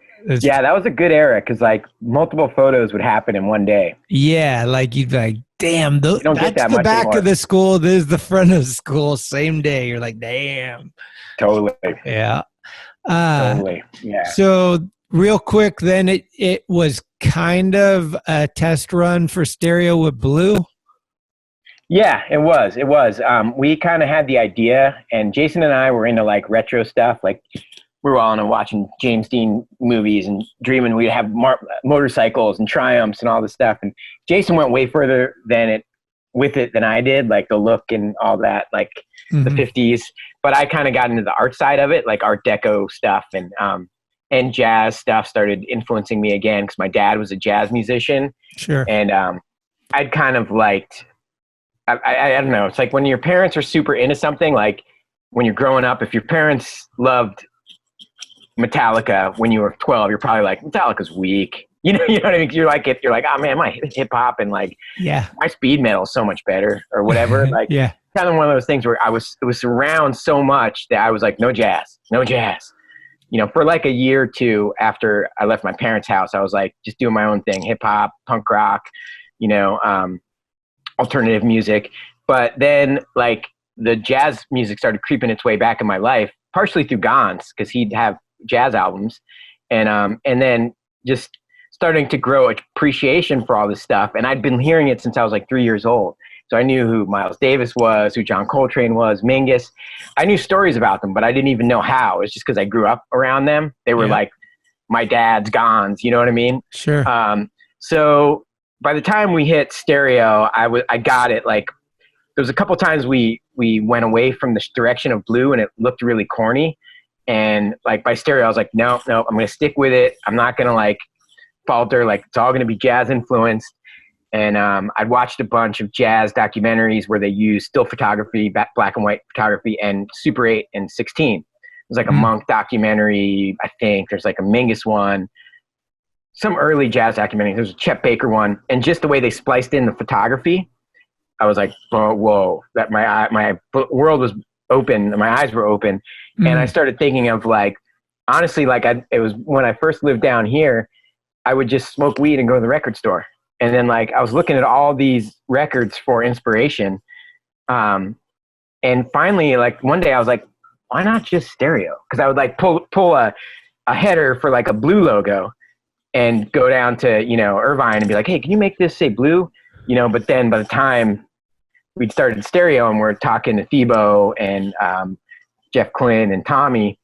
Yeah, that was a good era because like multiple photos would happen in one day. Yeah, like you'd be like, damn, that's the back anymore. Of the school. This is the front of the school. Same day. You're like, damn. Totally. Yeah. Totally. Yeah. So real quick, then it was kind of a test run for stereo with Blue. Yeah, it was. It was. We kind of had the idea, and Jason and I were into like retro stuff. Like we were all into watching James Dean movies and dreaming we'd have motorcycles and Triumphs and all this stuff. And Jason went way further with it than I did, like the look and all that, like the 50s. But I kind of got into the art side of it, like Art Deco stuff and jazz stuff started influencing me again because my dad was a jazz musician. Sure. And I'd kind of liked, I don't know, it's like when your parents are super into something, like when you're growing up, if your parents loved Metallica when you were 12, you're probably like, Metallica's weak. You know what I mean? You're like, oh man, my hip hop and like, my speed metal is so much better or whatever. Like, kind of one of those things where it was around so much that I was like, no jazz. You know, for like a year or two after I left my parents' house, I was like, just doing my own thing, hip hop, punk rock, you know, alternative music. But then like the jazz music started creeping its way back in my life, partially through Gons, because he'd have jazz albums, and then just starting to grow appreciation for all this stuff. And I'd been hearing it since I was like 3 years old. So I knew who Miles Davis was, who John Coltrane was, Mingus. I knew stories about them, but I didn't even know how. It's just because I grew up around them. They were like my dad's Gons, you know what I mean? Sure. So by the time we hit stereo, I got it. Like there was a couple times we went away from the direction of Blue and it looked really corny. And like by stereo, I was like, no, I'm going to stick with it. I'm not going to like falter. Like it's all going to be jazz influenced. And I'd watched a bunch of jazz documentaries where they used still photography, black and white photography, and Super 8 and 16. There's like a Monk documentary, I think. There's like a Mingus one. Some early jazz documentary. There's a Chet Baker one. And just the way they spliced in the photography, I was like, oh, whoa. That my world was open. My eyes were open. And I started thinking of like, honestly, like it was when I first lived down here, I would just smoke weed and go to the record store. And then like I was looking at all these records for inspiration. And finally, like one day I was like, why not just stereo? Because I would like pull a header for like a Blue logo and go down to, you know, Irvine and be like, hey, can you make this say Blue? You know, but then by the time we'd started stereo and we're talking to Thebo and Jeff Quinn and Tommy,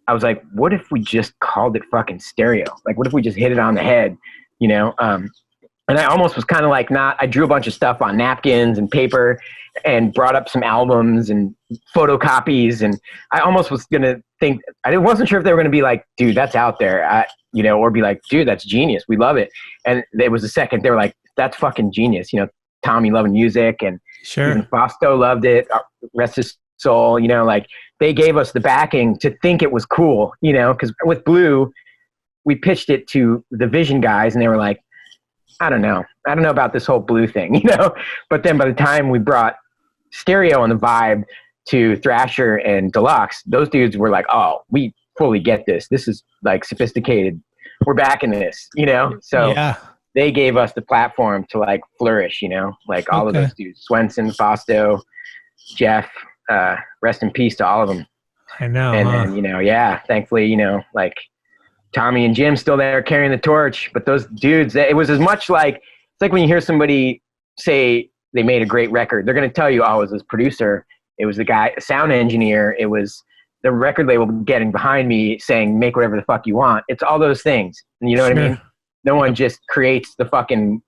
I was like, what if we just called it fucking stereo? Like, what if we just hit it on the head, you know? And I almost was kind of like I drew a bunch of stuff on napkins and paper and brought up some albums and photocopies. And I almost was going to think, I wasn't sure if they were going to be like, dude, that's out there, you know, or be like, dude, that's genius. We love it. And it was the second, they were like, that's fucking genius. You know, Tommy loving music and even Fausto loved it. Rest his soul, you know, like they gave us the backing to think it was cool, you know, because with Blue, we pitched it to the Vision guys and they were like, I don't know about this whole Blue thing, you know? But then by the time we brought stereo and the vibe to Thrasher and Deluxe, those dudes were like, oh, we fully get this. This is like sophisticated. We're backing this, you know? So they gave us the platform to like flourish, you know? Like all of those dudes, Swenson, Fausto, Jeff, rest in peace to all of them. I know. And then, you know, thankfully, you know, like Tommy and Jim still there carrying the torch, but those dudes, it was as much like, it's like when you hear somebody say they made a great record, they're going to tell you, oh, it was this producer, it was the guy, sound engineer, it was the record label getting behind me saying, make whatever the fuck you want. It's all those things. And you know what I mean? No one just creates the fucking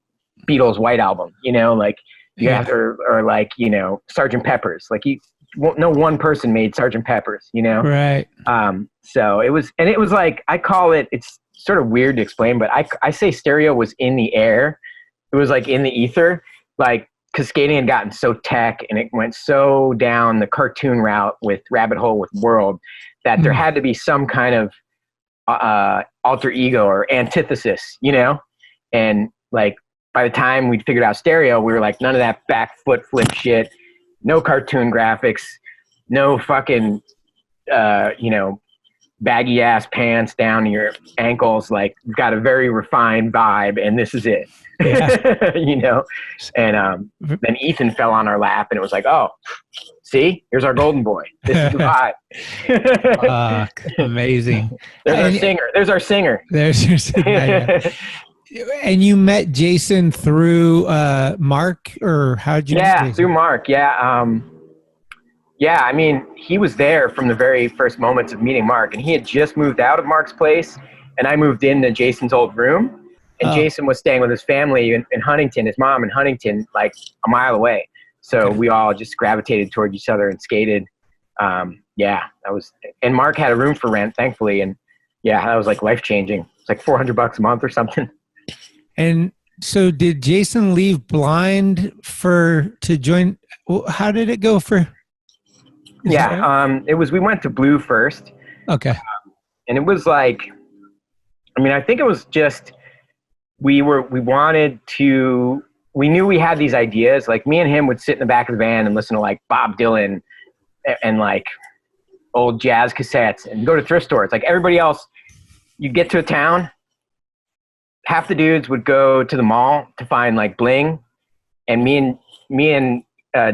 Beatles White Album, you know, like you have to, or like, you know, Sgt. Pepper's, like no one person made Sgt. Pepper's, you know? Right. So it was like, I call it, it's sort of weird to explain, but I say stereo was in the air. It was like in the ether, like, cause skating had gotten so tech and it went so down the cartoon route with Rabbit Hole with World that there had to be some kind of, alter ego or antithesis, you know? And like, by the time we'd figured out stereo, we were like, none of that back foot flip shit, no cartoon graphics, no fucking, you know, baggy ass pants down to your ankles. Like, got a very refined vibe, and this is it. You know. And then Ethan fell on our lap, and it was like, oh, see, here's our golden boy. This is the vibe. Amazing. There's our singer. There's your singer. And you met Jason through Mark, or how'd you? Yeah, through Mark. Yeah. Yeah, I mean, he was there from the very first moments of meeting Mark, and he had just moved out of Mark's place, and I moved into Jason's old room, and Jason was staying with his family in Huntington, his mom in Huntington, like a mile away. So we all just gravitated toward each other and skated. Yeah, that was, and Mark had a room for rent, thankfully, and yeah, that was like life-changing. It's like $400 a month or something. And so did Jason leave blind to join? How did it go for? It was, we went to Blue first. Okay. And it was like, I mean, I think it was just, we knew we had these ideas. Like me and him would sit in the back of the van and listen to like Bob Dylan and like old jazz cassettes and go to thrift stores. Like everybody else, you get to a town, half the dudes would go to the mall to find like bling. And me and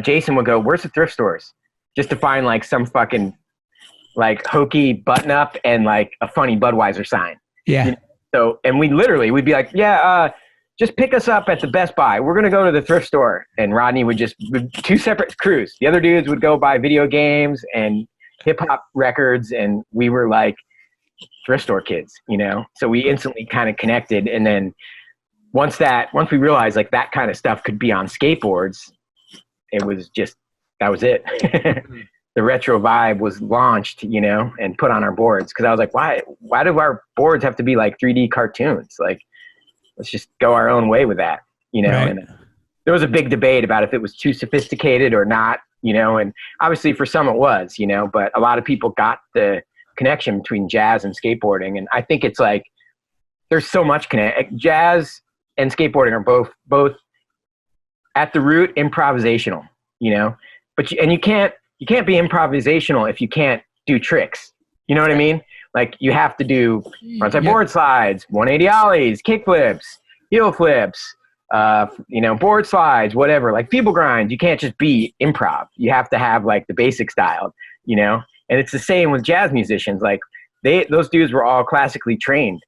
Jason would go, where's the thrift stores? Just to find like some fucking like hokey button up and like a funny Budweiser sign. Yeah. You know? So, and we'd be like, just pick us up at the Best Buy. We're going to go to the thrift store. And Rodney would two separate crews. The other dudes would go buy video games and hip hop records. And we were like thrift store kids, you know? So we instantly kind of connected. And then once we realized like that kind of stuff could be on skateboards, it was just, that was it. The retro vibe was launched, you know, and put on our boards. Cause I was like, why do our boards have to be like 3D cartoons? Like, let's just go our own way with that, you know? Right. And there was a big debate about if it was too sophisticated or not, you know, and obviously for some it was, you know, but a lot of people got the connection between jazz and skateboarding. And I think it's like, there's so much jazz and skateboarding are both at the root improvisational, you know, but you can't be improvisational if you can't do tricks. You know what I mean? Like you have to do frontside board slides, 180 ollies, kick flips, heel flips, board slides, whatever, like feeble grinds. You can't just be improv. You have to have like the basic style, and it's the same with jazz musicians. Like those dudes were all classically trained,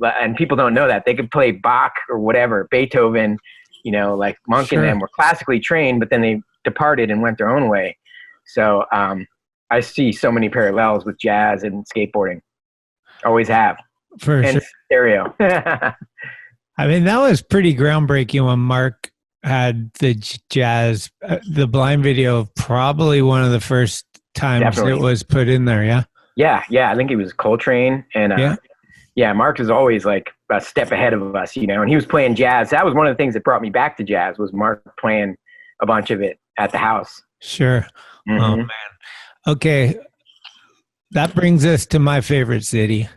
and people don't know that. They could play Bach or whatever, Beethoven, like Monk and them were classically trained, but then they departed and went their own way. So I see so many parallels with jazz and skateboarding. Always have. For and sure. Stereo. I mean, that was pretty groundbreaking when Mark had the jazz, the blind video, probably one of the first times it was put in there, yeah? Yeah. I think he was Coltrane. And Mark is always like a step ahead of us, and he was playing jazz. That was one of the things that brought me back to jazz was Mark playing a bunch of it at the house. Sure. Mm-hmm. Oh, man. Okay. That brings us to my favorite city.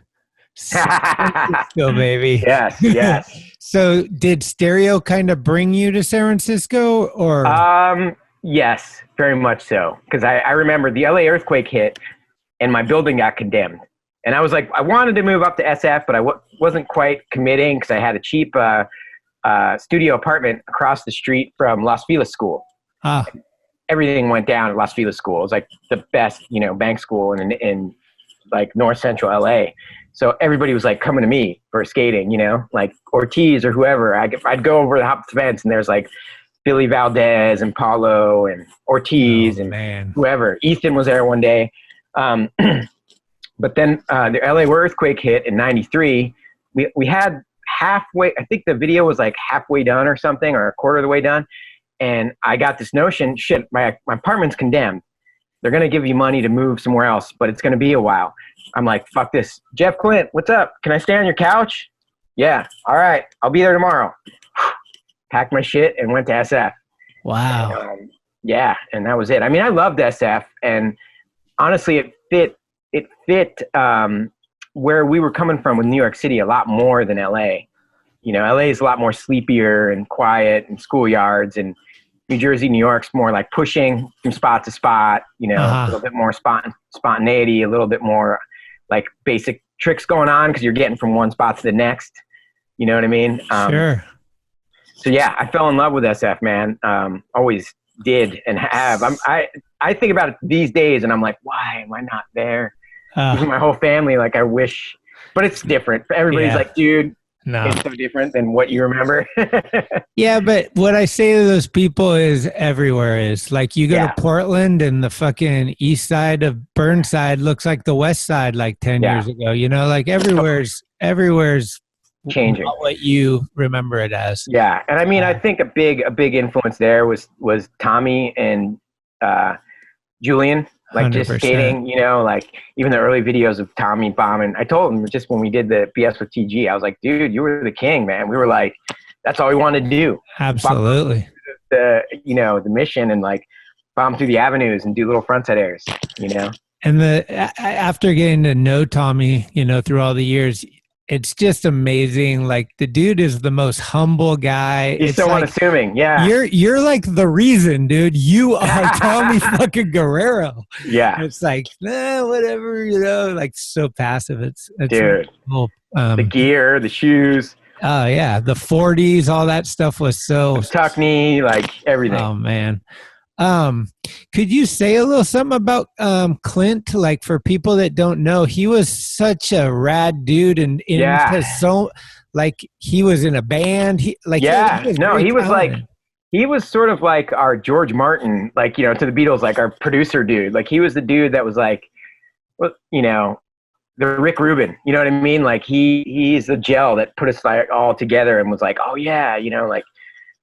San Francisco, baby. Yes. So did stereo kind of bring you to San Francisco or? Yes, very much so. Because I remember the LA earthquake hit and my building got condemned. And I was like, I wanted to move up to SF, but I wasn't quite committing because I had a cheap studio apartment across the street from Los Feliz School. Everything went down at Los Feliz School. It was like the best, bank school in like North Central LA. So everybody was like coming to me for skating, like Ortiz or whoever. I'd go over the hop fence and there's like Billy Valdez and Paulo and Ortiz whoever. Ethan was there one day. But then the LA earthquake hit in 93. We had halfway, I think the video was like halfway done or something, or a quarter of the way done. And I got this notion, shit, my apartment's condemned. They're going to give you money to move somewhere else, but it's going to be a while. I'm like, fuck this. Jeff Clint, what's up? Can I stay on your couch? Yeah. All right. I'll be there tomorrow. Packed my shit and went to SF. Wow. And, and that was it. I mean, I loved SF, and honestly, it fit where we were coming from with New York City a lot more than LA. LA is a lot more sleepier and quiet and schoolyards, and New Jersey, New York's more like pushing from spot to spot, a little bit more spontaneity, a little bit more like basic tricks going on because you're getting from one spot to the next. You know what I mean? Sure. So yeah, I fell in love with SF, man. Always did and have. I think about it these days and I'm like, why am I not there? My whole family, like I wish, but it's different. Everybody's like, dude, no. It's so different than what you remember. Yeah, but what I say to those people is everywhere is like you go to Portland and the fucking east side of Burnside looks like the west side like 10 years ago. Like everywhere's changing what you remember it as. Yeah, and I mean, I think a big influence there was Tommy and Julian. Like 100%. Just skating, like even the early videos of Tommy bombing. I told him just when we did the BS with TG, I was like, dude, you were the king, man. We were like, that's all we wanted to do. Absolutely. The mission and like bomb through the avenues and do little frontside airs, And after getting to know Tommy, through all the years, it's just amazing. Like the dude is the most humble guy. He's so unassuming. Yeah. You're like the reason, dude. You are Tommy fucking Guerrero. Yeah. It's like, whatever, like so passive. It's dude. Cool. The gear, the shoes. Oh yeah. The 40s, all that stuff was so tuck knee, like everything. Oh man. Could you say a little something about Clint? Like for people that don't know, he was such a rad dude, and so like he was in a band. He was sort of like our George Martin, like to the Beatles, like our producer dude. Like he was the dude that was like, the Rick Rubin. You know what I mean? Like he's the gel that put us like all together and was like, oh yeah, like.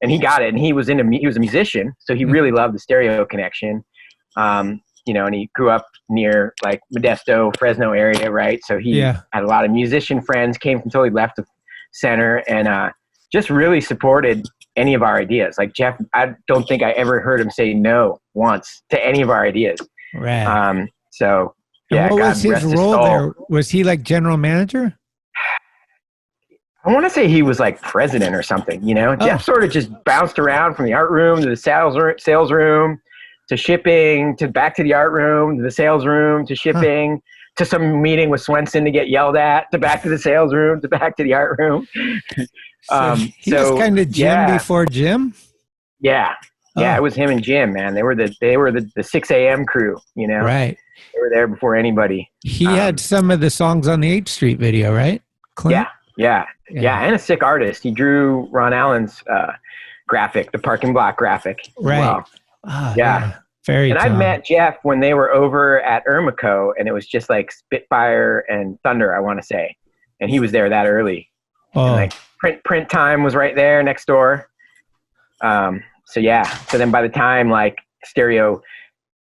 And he got it, and he was a musician, so he really loved the stereo connection, and he grew up near like Modesto, Fresno area, right? So he had a lot of musician friends, came from totally left of center, and just really supported any of our ideas. Like Jeff, I don't think I ever heard him say no once to any of our ideas. Right. So yeah. And what was his role there? Was he like general manager? I want to say he was like president or something, Jeff sort of just bounced around from the art room to the sales room to shipping to back to the art room to the sales room to shipping to some meeting with Swenson to get yelled at, to back to the sales room, to back to the art room. He was kind of Jim before Jim. Yeah. Yeah, it was him and Jim, man. They were the 6 a.m. crew, you know? Right. They were there before anybody. He had some of the songs on the 8th Street video, right? Clint? Yeah, and a sick artist. He drew Ron Allen's graphic, the parking block graphic. Right. Well. Yeah. Very And I met Jeff when they were over at Ermico, and it was just like Spitfire and Thunder, I want to say. And he was there that early. Oh. And like print time was right there next door. So then by the time like stereo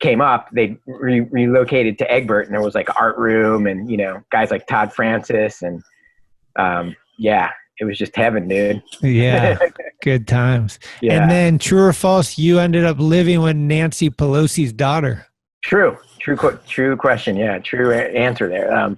came up, they relocated to Egbert, and there was like an art room and, you know, guys like Todd Francis and it was just heaven, dude. Yeah. Good times. Yeah. And then true or false, you ended up living with Nancy Pelosi's daughter. True question. Yeah. True answer there.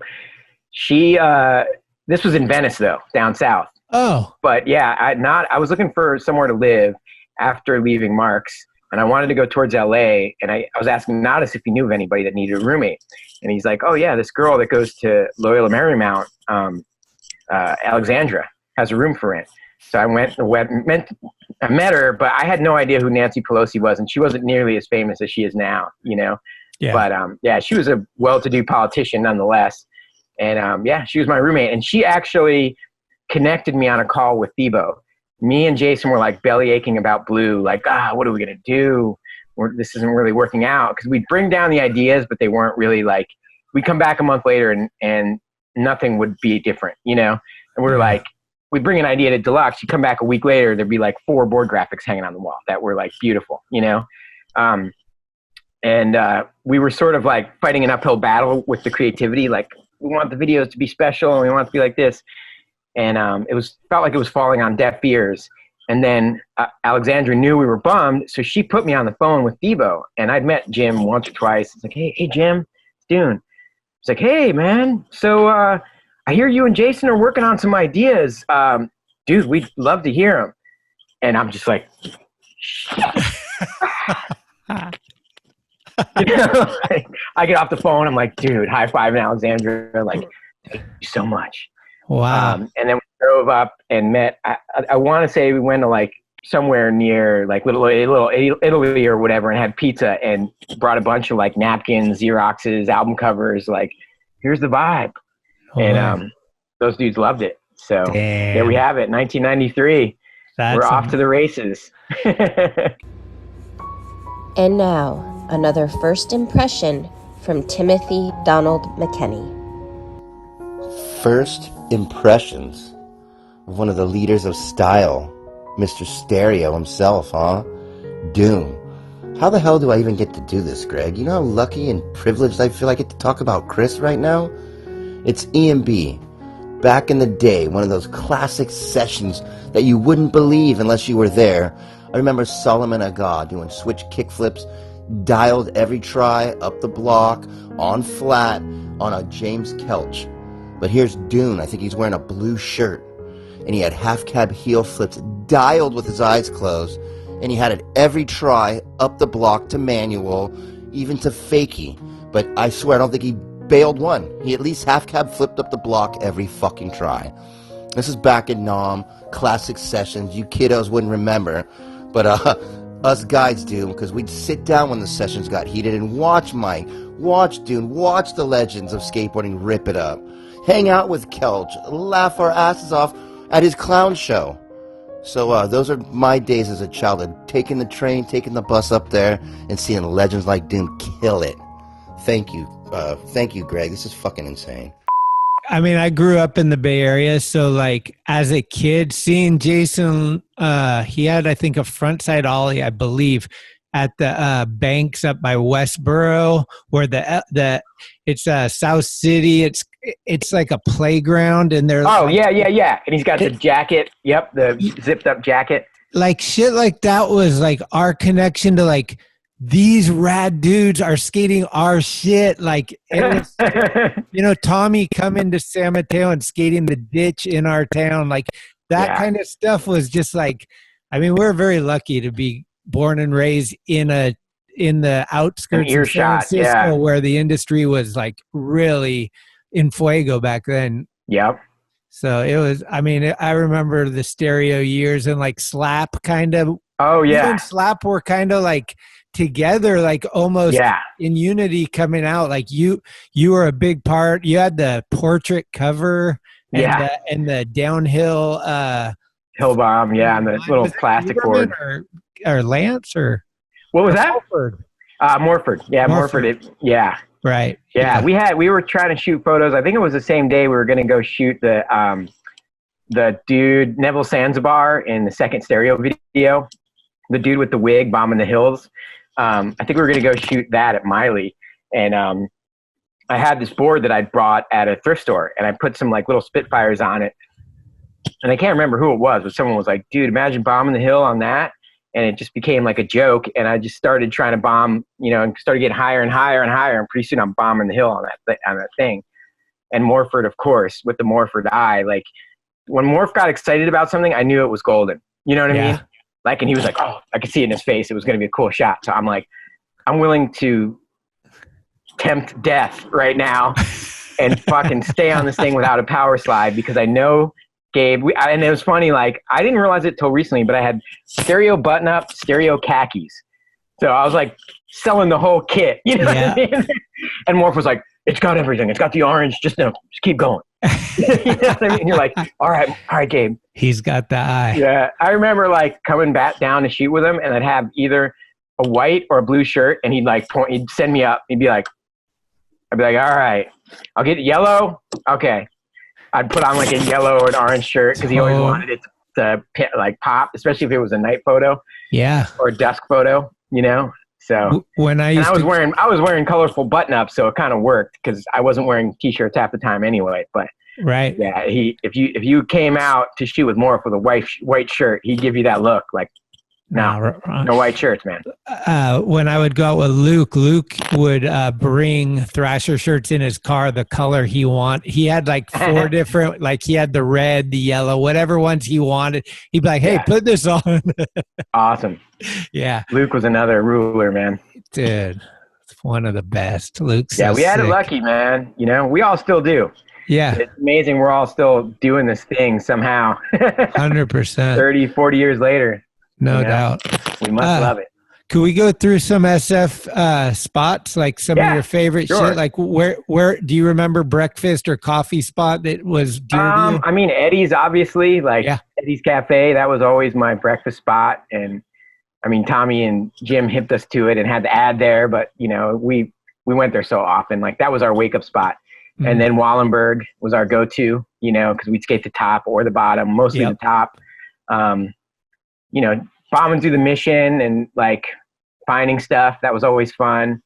This was in Venice though, down south. Oh, but yeah, I was looking for somewhere to live after leaving Mark's, and I wanted to go towards LA, and I was asking Nadas if he knew of anybody that needed a roommate. And he's like, oh yeah, this girl that goes to Loyola Marymount, Alexandra, has a room for rent. So I met her, but I had no idea who Nancy Pelosi was, and she wasn't nearly as famous as she is now, you know? Yeah. But she was a well-to-do politician nonetheless. And she was my roommate, and she actually connected me on a call with Thebo. Me and Jason were like belly aching about Blue, like, what are we going to do? This isn't really working out. Because we'd bring down the ideas, but they weren't really like, we'd come back a month later and nothing would be different, you know? And we were like, we'd bring an idea to Deluxe, you come back a week later, there'd be like 4 board graphics hanging on the wall that were like beautiful, you know? We were sort of like fighting an uphill battle with the creativity. Like, we want the videos to be special and we want it to be like this. And felt like it was falling on deaf ears. And then Alexandra knew we were bummed, so she put me on the phone with Thebo. And I'd met Jim once or twice. It's like, hey Jim, it's Dune. It's like, hey man, so I hear you and Jason are working on some ideas. Dude, we'd love to hear them. And I'm just like, you know, like, I get off the phone. I'm like, dude, high five and Alexandra. Like, thank you so much. Wow. And then we drove up and met. I want to say we went to like somewhere near like little Italy or whatever, and had pizza and brought a bunch of like napkins, Xeroxes, album covers. Like, here's the vibe. Oh, and those dudes loved it. So there we have it. 1993. We're off to the races. And now, another first impression from Timothy Donald McKenney. First impressions of one of the leaders of style, Mr. Stereo himself, huh? Dune. How the hell do I even get to do this, Greg? You know how lucky and privileged I feel I get to talk about Chris right now? It's EMB. Back in the day, one of those classic sessions that you wouldn't believe unless you were there. I remember Solomon Agha doing switch kickflips, dialed every try up the block, on flat, on a James Kelch. But here's Dune. I think he's wearing a blue shirt. And he had half-cab heel flips dialed with his eyes closed. And he had it every try up the block to manual, even to fakie. But I swear I don't think he bailed one. He at least half-cab flipped up the block every fucking try. This is back in Nam, classic sessions. You kiddos wouldn't remember. But us guys do, because we'd sit down when the sessions got heated and watch Mike, watch Dune, watch the legends of skateboarding rip it up. Hang out with Kelch, laugh our asses off at his clown show. So those are my days as a child, taking the train, taking the bus up there, and seeing legends like Dune kill it. Thank you, Greg. This is fucking insane. I mean, I grew up in the Bay Area, so like as a kid, seeing Jason, he had, I think, a frontside ollie, I believe, at the banks up by Westboro, where it's South City. It's like a playground, and they're yeah. And he's got the jacket. Yep, the zipped up jacket. Like shit, like that was like our connection to like these rad dudes are skating our shit. Like it was, you know, Tommy coming to San Mateo and skating the ditch in our town. Like that kind of stuff was just like, I mean, we're very lucky to be born and raised in a in the outskirts of San Francisco where the industry was like really in fuego back then. Yep. So it was, I mean, I remember the stereo years and like Slap kind of. Oh, yeah. You and Slap were kind of like together, like almost in unity coming out. Like you were a big part. You had the portrait cover and the downhill. Hill bomb, and the little plastic board. Or Lance or. What was that? Morford. Yeah, Morford. Right. Yeah, we were trying to shoot photos. I think it was the same day we were going to go shoot the dude Neville Zanzibar in the second stereo video, the dude with the wig bombing the hills. I think we were going to go shoot that at Miley, and I had this board that I'd brought at a thrift store, and I put some like little Spitfires on it, and I can't remember who it was, but someone was like, "Dude, imagine bombing the hill on that." And it just became like a joke, and I just started trying to bomb, and started getting higher and higher and higher, and pretty soon I'm bombing the hill on that thing. And Morford, of course, with the Morford eye, like when Morph got excited about something, I knew it was golden. You know what I mean? Like, and he was like, "Oh, I could see it in his face. It was going to be a cool shot." So I'm like, I'm willing to tempt death right now and fucking stay on this thing without a power slide, because I know Gabe, and it was funny, like, I didn't realize it till recently, but I had stereo button-up, stereo khakis. So I was, like, selling the whole kit, you know what I mean? And Morph was like, "It's got everything. It's got the orange. Just keep going." You know what I mean? You're like, all right, Gabe. He's got the eye. Yeah. I remember, like, coming back down to shoot with him, and I'd have either a white or a blue shirt, and he'd, like, he'd send me up. I'd be like, all right, I'll get yellow. Okay. I'd put on like a yellow or an orange shirt because he always wanted it to like pop, especially if it was a night photo, or a dusk photo, So when I was wearing colorful button-ups, so it kind of worked because I wasn't wearing t-shirts half the time anyway. But if you came out to shoot with Morph with a white shirt, he'd give you that look like. No white shirts, man. When I would go out with Luke would bring Thrasher shirts in his car, the color he wanted. He had like 4 different, like he had the red, the yellow, whatever ones he wanted. He'd be like, "Hey, put this on." Awesome. Yeah. Luke was another ruler, man. Dude, it's one of the best. Luke's we had it lucky, man. We all still do. Yeah. It's amazing we're all still doing this thing somehow. 100%. 30, 40 years later. No doubt. We must love it. Could we go through some SF spots, like some of your favorite shit? Like where do you remember breakfast or coffee spot that was dear to you? I mean, Eddie's obviously, like Eddie's Cafe. That was always my breakfast spot. And I mean, Tommy and Jim hipped us to it and had the ad there, but we went there so often. Like that was our wake up spot. Mm-hmm. And then Wallenberg was our go-to, because we'd skate the top or the bottom, mostly the top. Bombing through the mission and like finding stuff. That was always fun.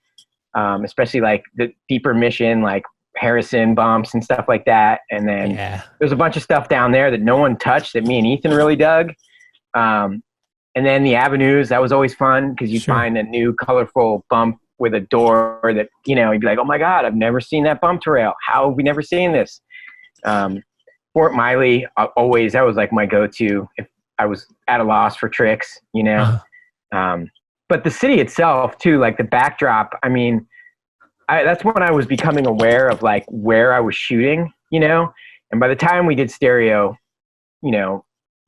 Especially like the deeper mission, like Harrison bumps and stuff like that. And then there's a bunch of stuff down there that no one touched that me and Ethan really dug. And then the avenues, that was always fun because you'd find a new colorful bump with a door that, you'd be like, "Oh my God, I've never seen that bump trail. How have we never seen this?" Fort Miley, always, that was like my go-to if I was at a loss for tricks, but the city itself too, like the backdrop, I mean, that's when I was becoming aware of like where I was shooting, and by the time we did stereo,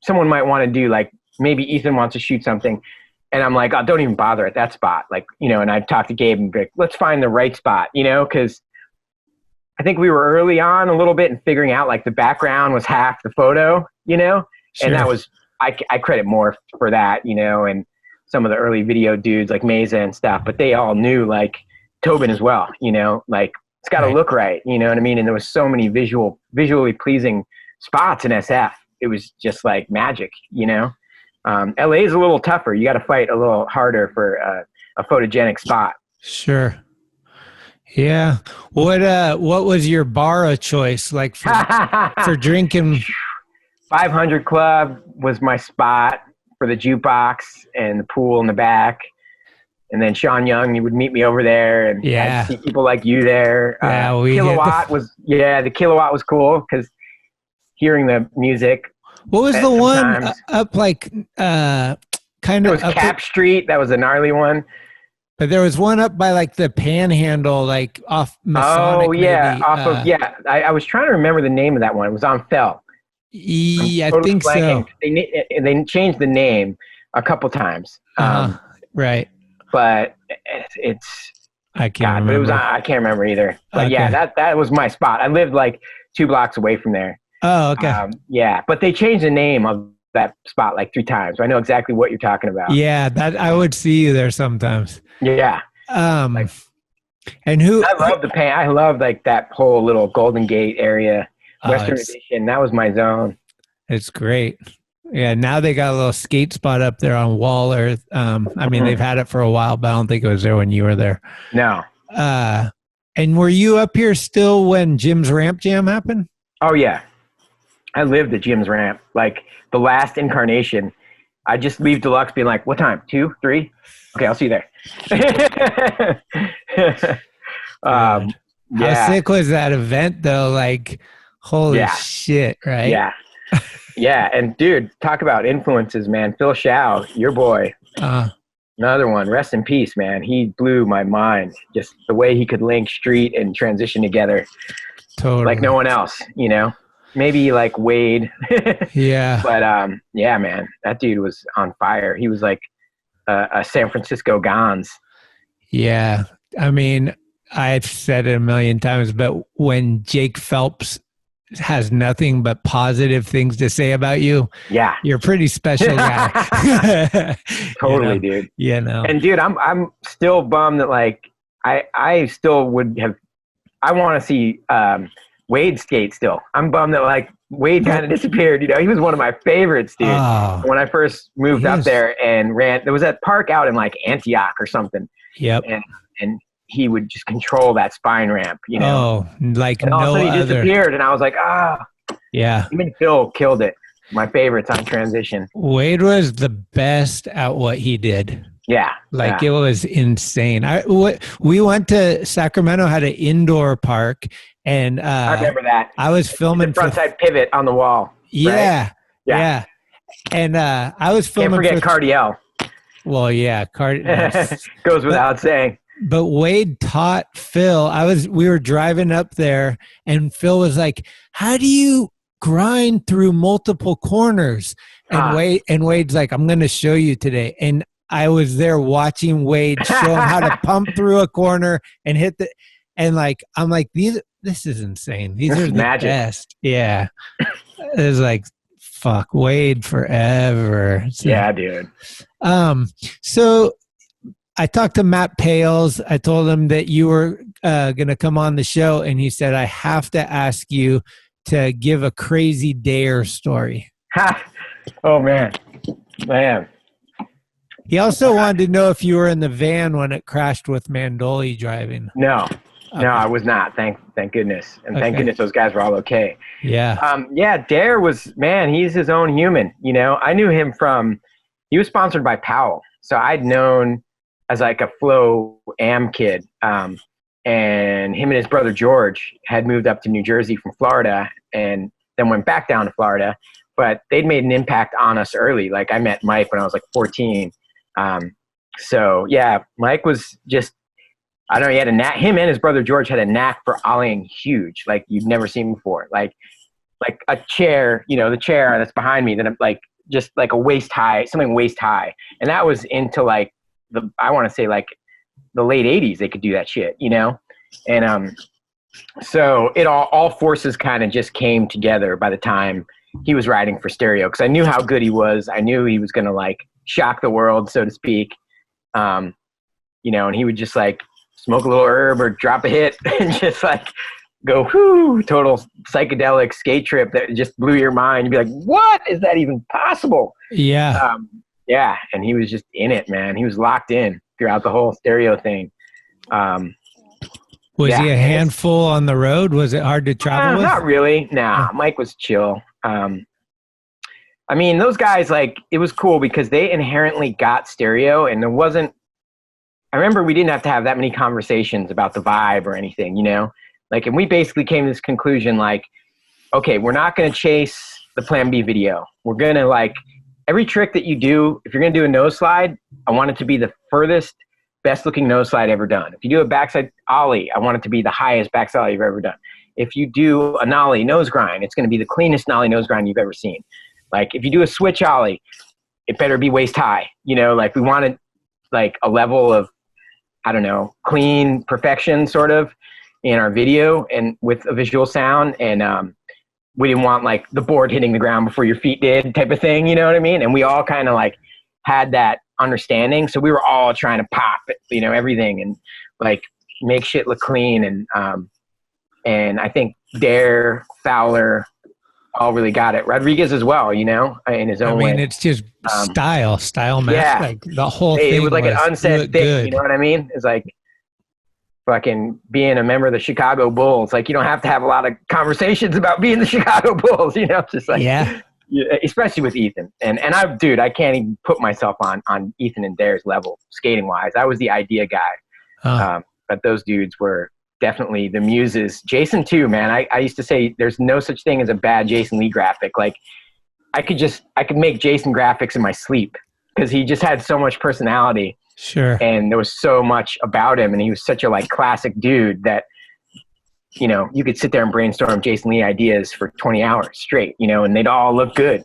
someone might want to do like, maybe Ethan wants to shoot something and I'm like, "Oh, don't even bother at that spot." Like, and I'd talk to Gabe and be like, "Let's find the right spot," because I think we were early on a little bit and figuring out like the background was half the photo, and that was, I credit Morph for that, and some of the early video dudes like Mesa and stuff, but they all knew like Tobin as well, like it's got to look right, you know what I mean? And there was so many visually pleasing spots in SF. It was just like magic, LA is a little tougher. You got to fight a little harder for a photogenic spot. Sure. Yeah. What was your bar of choice like for drinking? 500 Club was my spot for the jukebox and the pool in the back. And then Sean Young, he would meet me over there, and I'd see people like you there. Kilowatt the Kilowatt was cool because hearing the music. What was the one up like kind of It was Cap Street. That was a gnarly one. But there was one up by like the Panhandle, like off Masonic. Oh yeah, maybe. off of yeah. I was trying to remember the name of that one. It was on Fell. I Totally think blanking. so. They changed the name a couple times. Right. But it's I can't remember. But it was I can't remember either. But Okay. yeah, that was my spot. I lived like 2 blocks away from there. Oh, okay. Yeah, but they changed the name of that spot like 3 times. So I know exactly what you're talking about. Yeah, that I would see you there sometimes. Yeah. And who? I love the paint. I love like that whole little Golden Gate area, Western Edition. That was my zone. It's great. Yeah, now they got a little skate spot up there on Waller. I mean, they've had it for a while, but I don't think it was there when you were there. No. And were you up here still when Jim's Ramp Jam happened? Oh yeah, I lived at Jim's Ramp. Like the last incarnation, I just leave Deluxe being like, "What time? 2, 3? Okay, I'll see you there." How Yeah. sick was that event though? Like, holy shit, right? Yeah. Yeah, and dude, talk about influences, man. Phil Shao, your boy. Another one. Rest in peace, man. He blew my mind. Just the way he could link street and transition together. Totally. Like no one else, you know? Maybe like Wade. Yeah. But yeah, man. That dude was on fire. He was like a San Francisco Gons. Yeah. I mean, I've said it a million times, but when Jake Phelps has nothing but positive things to say about you, yeah, you're a pretty special guy. Totally, dude. You know. And dude, I'm still bummed that like I still would have. I want to see Wade skate still. I'm bummed that like Wade kind of disappeared. You know, he was one of my favorites, dude. Oh, when I first moved up there and ran, there was that park out in like Antioch or something. Yep. And he would just control that spine ramp, you know. Oh, like and all no of a sudden he other. disappeared, and I was like, Yeah. Even Phil killed it. My favorites on transition. Wade was the best at what he did. Yeah. Like it was insane. We went to Sacramento, had an indoor park, and I remember that. I was filming the frontside pivot on the wall. Yeah. Right? Yeah. And I was filming. Can't forget Cardiel. Well, yeah, goes without saying. But Wade taught Phil. We were driving up there, and Phil was like, "How do you grind through multiple corners?" And Wade's like, "I'm going to show you today." And I was there watching Wade show him how to pump through a corner and hit and like I'm like, this is insane. These are the magic. best. Yeah, it was like, fuck, Wade forever. So, yeah, dude. So I talked to Matt Pales. I told him that you were going to come on the show, and he said, I have to ask you to give a crazy dare story. Oh, man. He also wanted to know if you were in the van when it crashed with Mandoli driving. No, I was not. Thank goodness. And thank goodness those guys were all okay. Yeah. Yeah, Dare was, man, he's his own human. You know, I knew him he was sponsored by Powell. So I'd known as like a Flow Am kid. And him and his brother George had moved up to New Jersey from Florida and then went back down to Florida. But they'd made an impact on us early. Like I met Mike when I was like 14. So yeah, Mike was just, I don't know, he had a knack. Him and his brother George had a knack for ollieing huge, like you've never seen before. Like a chair, you know, the chair that's behind me, that I'm like just like a waist high, something waist high, and that was into like I want to say like the late '80s. They could do that shit, you know, and so it all forces kind of just came together by the time he was riding for Stereo, because I knew how good he was. I knew he was gonna like shock the world, so to speak. You know, and he would just like smoke a little herb or drop a hit and just like go, whoo, total psychedelic skate trip that just blew your mind. You'd be like, what? Is that even possible? Yeah. Yeah. And he was just in it, man. He was locked in throughout the whole Stereo thing. Was he a handful on the road? Was it hard to travel with? Not really. Nah, Mike was chill. I mean, those guys, like, it was cool because they inherently got Stereo, and there wasn't, I remember we didn't have to have that many conversations about the vibe or anything, you know? Like, and we basically came to this conclusion, like, okay, we're not going to chase the Plan B video. We're going to, like, every trick that you do, if you're going to do a nose slide, I want it to be the furthest best looking nose slide ever done. If you do a backside ollie, I want it to be the highest backside ollie you've ever done. If you do a nollie nose grind, it's going to be the cleanest nollie nose grind you've ever seen. Like if you do a switch ollie, it better be waist high. You know, like we wanted like a level of, I don't know, clean perfection sort of in our video and with a visual sound. And we didn't want like the board hitting the ground before your feet did type of thing. You know what I mean? And we all kind of like had that understanding. So we were all trying to pop, you know, everything and like make shit look clean. And I think Dare, Fowler, all really got it. Rodriguez as well, you know, in his own way. I mean, it's just style match. Yeah. Like the whole thing. It was like an unsaid thing. Good. You know what I mean? It's like fucking being a member of the Chicago Bulls. Like you don't have to have a lot of conversations about being the Chicago Bulls, you know, it's just like, yeah, especially with Ethan. And I can't even put myself on Ethan and Dare's level skating wise. I was the idea guy. But those dudes were definitely the muses. Jason too, man. I used to say there's no such thing as a bad Jason Lee graphic. Like I could make Jason graphics in my sleep because he just had so much personality. Sure. And there was so much about him, and he was such a like classic dude that, you know, you could sit there and brainstorm Jason Lee ideas for 20 hours straight, you know, and they'd all look good.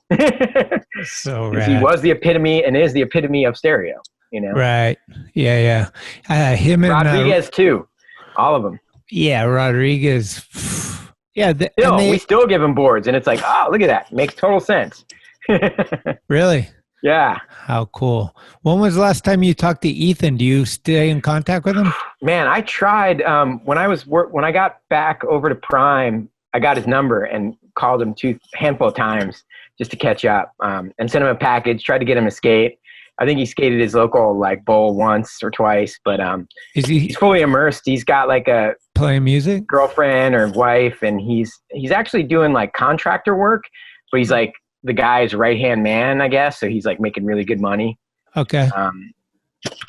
So rad. He was the epitome and is the epitome of stereo, you know? Right. Yeah. Him and Rodriguez too. All of them. Yeah. Rodriguez. Yeah. We still give him boards, and it's like, oh, look at that. Makes total sense. Really? Yeah. How cool. When was the last time you talked to Ethan? Do you stay in contact with him? Man, I tried when I got back over to Prime, I got his number and called him a handful of times just to catch up, and sent him a package, tried to get him to skate. I think he skated his local like bowl once or twice, but he's fully immersed. He's got like a playing music girlfriend or wife, and he's actually doing like contractor work, but he's like the guy's right-hand man, I guess. So he's like making really good money. Okay.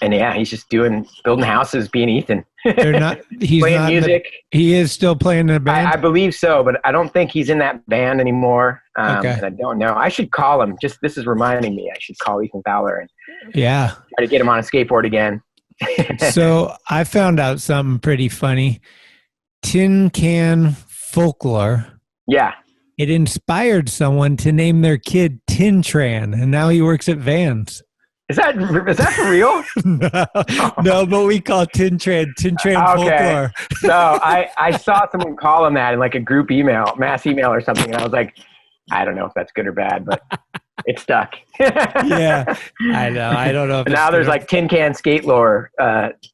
And yeah, he's just building houses, being Ethan. He's playing music. He is still playing in a band? I believe so, but I don't think he's in that band anymore. Okay. And I don't know. I should call him. This is reminding me. I should call Ethan Fowler and try to get him on a skateboard again. So I found out something pretty funny. Tin Can Folklore. Yeah. It inspired someone to name their kid Tin Tran, and now he works at Vans. Is that for real? No, but we call Tin Tran Folklore. No, I saw someone call him that in like a group email, mass email or something, and I was like, I don't know if that's good or bad, but it stuck. Yeah, I know. I don't know. If now there's like Tin Can Skate Lore,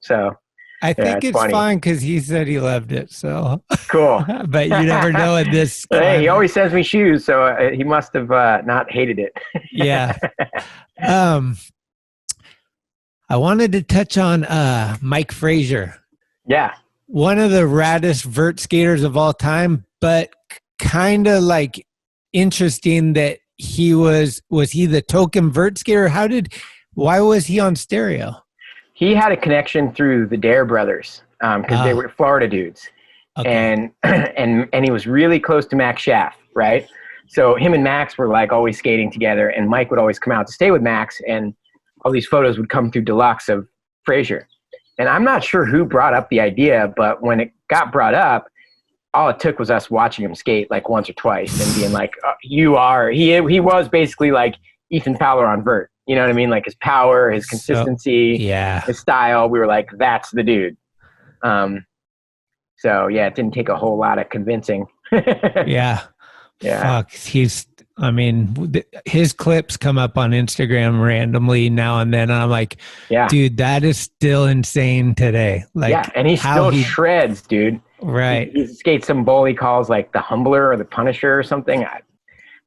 so. I think it's fine because he said he loved it. So cool. But you never know in this. Hey, he always sends me shoes, so he must have not hated it. Yeah. I wanted to touch on Mike Frazier. Yeah. One of the raddest vert skaters of all time, but kind of like interesting that he was he the token vert skater? Why was he on stereo? He had a connection through the Dare brothers because they were Florida dudes. Okay. And he was really close to Max Schaff, right? So him and Max were like always skating together, and Mike would always come out to stay with Max, and all these photos would come through Deluxe of Frazier. And I'm not sure who brought up the idea, but when it got brought up, all it took was us watching him skate like once or twice and being like, he was basically like Ethan Fowler on vert. You know what I mean? Like his power, his consistency, his style. We were like, that's the dude. So yeah, it didn't take a whole lot of convincing. Yeah. Fuck. His clips come up on Instagram randomly now and then. And I'm like, dude, that is still insane today. Like, yeah. And he still shreds, dude. Right. He skates some bowl he calls like the Humbler or the Punisher or something.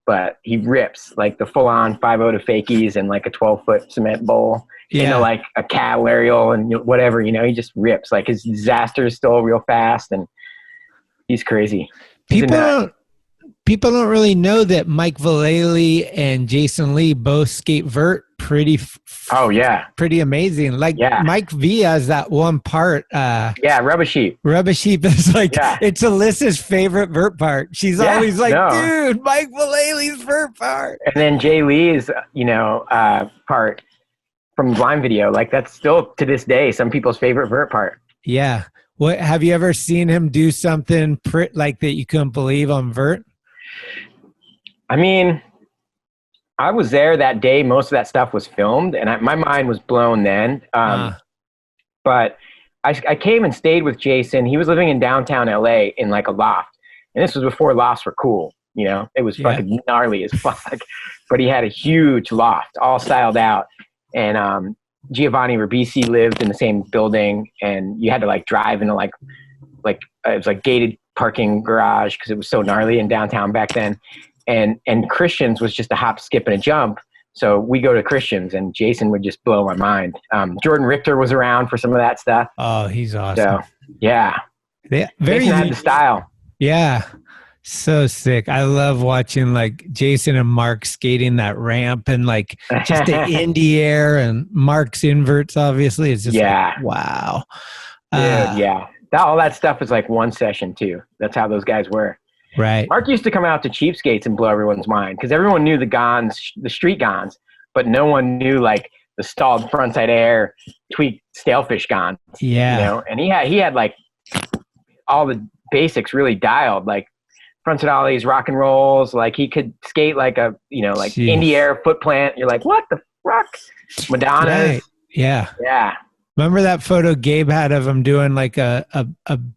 But he rips like the full-on 5.0 to fakies and like a 12-foot cement bowl, like a cattle aerial and whatever, he just rips. Like his disaster is still real fast, and he's crazy. People don't really know that Mike Vallely and Jason Lee both skate vert pretty amazing. Like Mike V has that one part. Rubbish Sheep. Rubbish Sheep is like, it's Alyssa's favorite vert part. She's always like, dude, Mike Vallely's vert part. And then Jay Lee's, part, from Blind Video. Like that's still to this day some people's favorite vert part. Yeah. What have you ever seen him do something like that you couldn't believe on vert? I mean, I was there that day. Most of that stuff was filmed, and my mind was blown then. But I came and stayed with Jason. He was living in downtown LA in like a loft, and this was before lofts were cool. You know, it was fucking gnarly as fuck. But he had a huge loft, all styled out, and Giovanni Ribisi lived in the same building, and you had to like drive into like it was like gated parking garage because it was so gnarly in downtown back then. And Christian's was just a hop, skip, and a jump. So we go to Christian's, and Jason would just blow my mind. Jordan Richter was around for some of that stuff. Oh, he's awesome. So yeah, Jason had the style. Yeah. So sick. I love watching like Jason and Mark skating that ramp and like just the indie air and Mark's inverts, obviously. It's just like, wow. Yeah. All that stuff is like one session too. That's how those guys were. Right. Mark used to come out to Cheapskates and blow everyone's mind because everyone knew the Gons, the street Gons, but no one knew like the stalled frontside air, tweaked stalefish Gons. Yeah. You know, and he had like all the basics really dialed, like frontside ollies, rock and rolls. Like he could skate like a, you know, like indie air foot plant. You're like, what the fuck? Madonnas. Right. Yeah. Yeah. Remember that photo Gabe had of him doing like a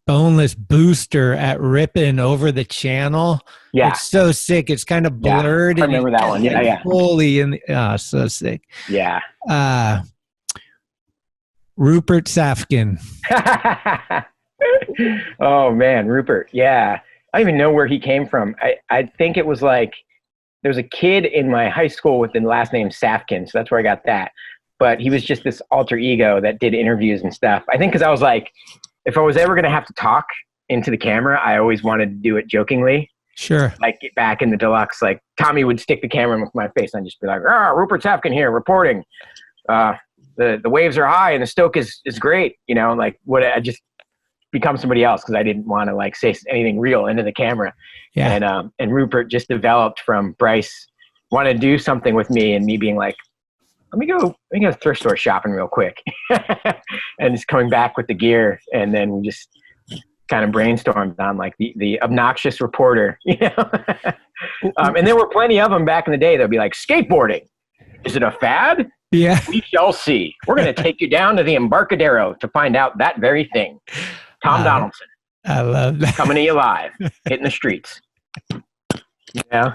boneless booster at Ripon over the channel? Yeah. It's so sick. It's kind of blurred. I remember that one. Yeah, yeah. Fully in the, so sick. Yeah. Rupert Safkin. Oh, man. Rupert. Yeah. I don't even know where he came from. I think it was like there was a kid in my high school with the last name Safkin, so that's where I got that. But he was just this alter ego that did interviews and stuff. I think because I was like, if I was ever going to have to talk into the camera, I always wanted to do it jokingly. Sure. Like back in the deluxe, like Tommy would stick the camera in with my face and I'd just be like, Rupert Safkin here reporting. The waves are high and the stoke is great. You know, like what I just become somebody else because I didn't want to like say anything real into the camera. Yeah. And Rupert just developed from Bryce wanted to do something with me and me being like, let me go thrift store shopping real quick. And just coming back with the gear. And then we just kind of brainstormed on like the obnoxious reporter, you know? And there were plenty of them back in the day. They'll be like, skateboarding. Is it a fad? Yeah. We shall see. We're going to take you down to the Embarcadero to find out that very thing. Tom Donaldson. I love that. Coming to you live, hitting the streets. Yeah.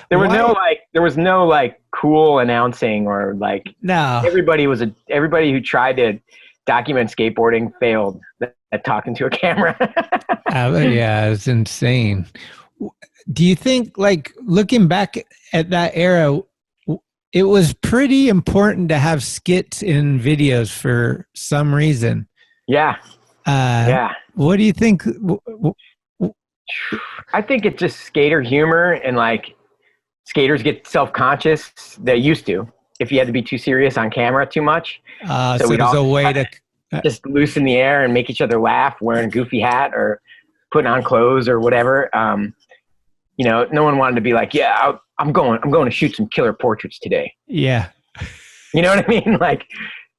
There was no cool announcing or like no. Everybody who tried to document skateboarding failed at talking to a camera. Yeah, it's insane. Do you think like looking back at that era, it was pretty important to have skits in videos for some reason? Yeah. Yeah. What do you think? I think it's just skater humor and like skaters get self-conscious. They used to, if you had to be too serious on camera too much. So it was a way to just loosen the air and make each other laugh, wearing a goofy hat or putting on clothes or whatever. You know, no one wanted to be like, yeah, I'm going to shoot some killer portraits today. Yeah. You know what I mean? Like,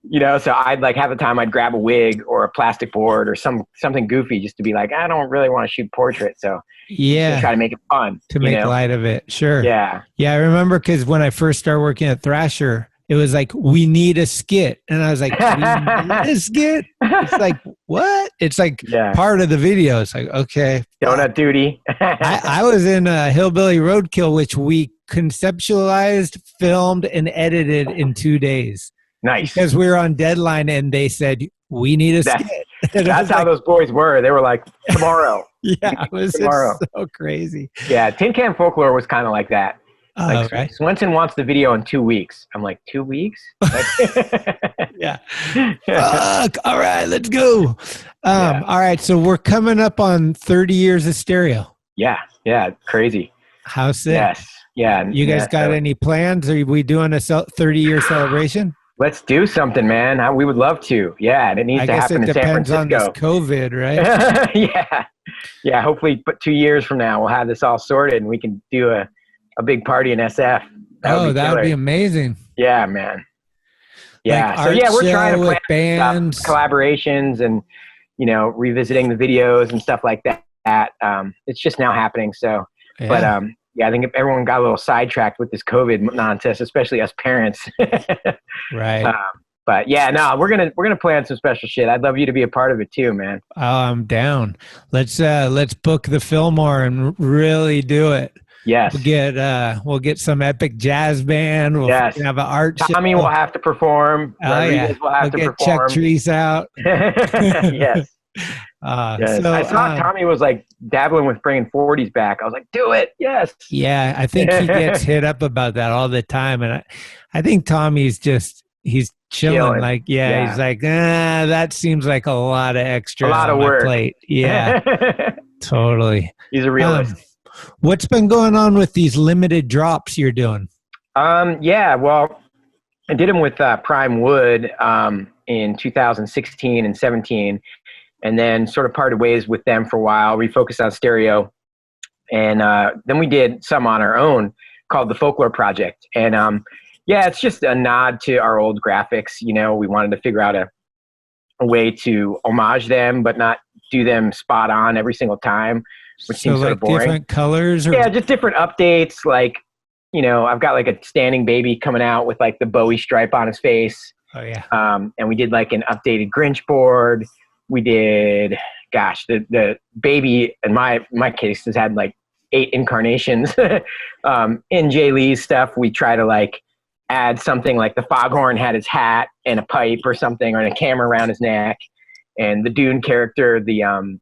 you know, so I'd like have a time I'd grab a wig or a plastic board or something goofy just to be like, I don't really want to shoot portraits. So yeah, try to make it fun. To make light of it. Sure. Yeah. Yeah. I remember because when I first started working at Thrasher, it was like, we need a skit. And I was like, we need a skit? It's like, what? It's like part of the video. It's like, okay. Donut duty. I was in Hillbilly Roadkill, which we conceptualized, filmed, and edited in 2 days. Nice. Because we were on deadline and they said, we need a skit. That's how those boys were. They were like, tomorrow. Yeah, it was tomorrow. So crazy. Yeah, Tin Can Folklore was kind of like that. Like, right. Swenson wants the video in 2 weeks. I'm like, 2 weeks? Yeah. Fuck. All right, let's go. All right, so we're coming up on 30 years of stereo. Yeah, crazy. How sick. Yes, yeah. You guys got any plans? Are we doing a 30-year celebration? Let's do something, man. We would love to. Yeah, and it needs to happen in San Francisco. I guess it depends on this COVID, right? Yeah. Hopefully, 2 years from now, we'll have this all sorted and we can do a big party in SF. That would be amazing. Yeah, man. Yeah. Like So yeah, we're trying to with plan bands, collaborations, and revisiting the videos and stuff like that. It's just now happening. So, yeah. but yeah, I think everyone got a little sidetracked with this COVID nonsense, especially us parents. Right. But yeah, no, we're gonna plan some special shit. I'd love you to be a part of it too, man. Oh, I'm down. Let's book the Fillmore and really do it. Yes. We'll get some epic jazz band. We'll have an art show. Tommy will have to perform. Rodriguez will have to get perform. CHRIS out. Yes. Yes. So, I saw Tommy was like dabbling with bringing 40s back. I was like, do it. Yes. Yeah, I think he gets hit up about that all the time, and I think Tommy's he's chilling. Like, he's like, that seems like a lot of extra, a lot of on work. My plate. Yeah, totally. He's a realist. What's been going on with these limited drops you're doing? Yeah, well, I did them with Prime Wood in 2016 and 17, and then sort of parted ways with them for a while, refocused on stereo. And then we did some on our own called the Folklore Project. And yeah, it's just a nod to our old graphics. We wanted to figure out a way to homage them, but not do them spot on every single time, which seems sort of boring. Different colors? Yeah, just different updates. Like, I've got like a standing baby coming out with like the Bowie stripe on his face. Oh yeah. And we did like an updated Grinch board. We did, the baby in my case has had like 8 incarnations. In Jay Lee's stuff, we try to like add something like the Foghorn had his hat and a pipe or something, or a camera around his neck. And the Dune character, the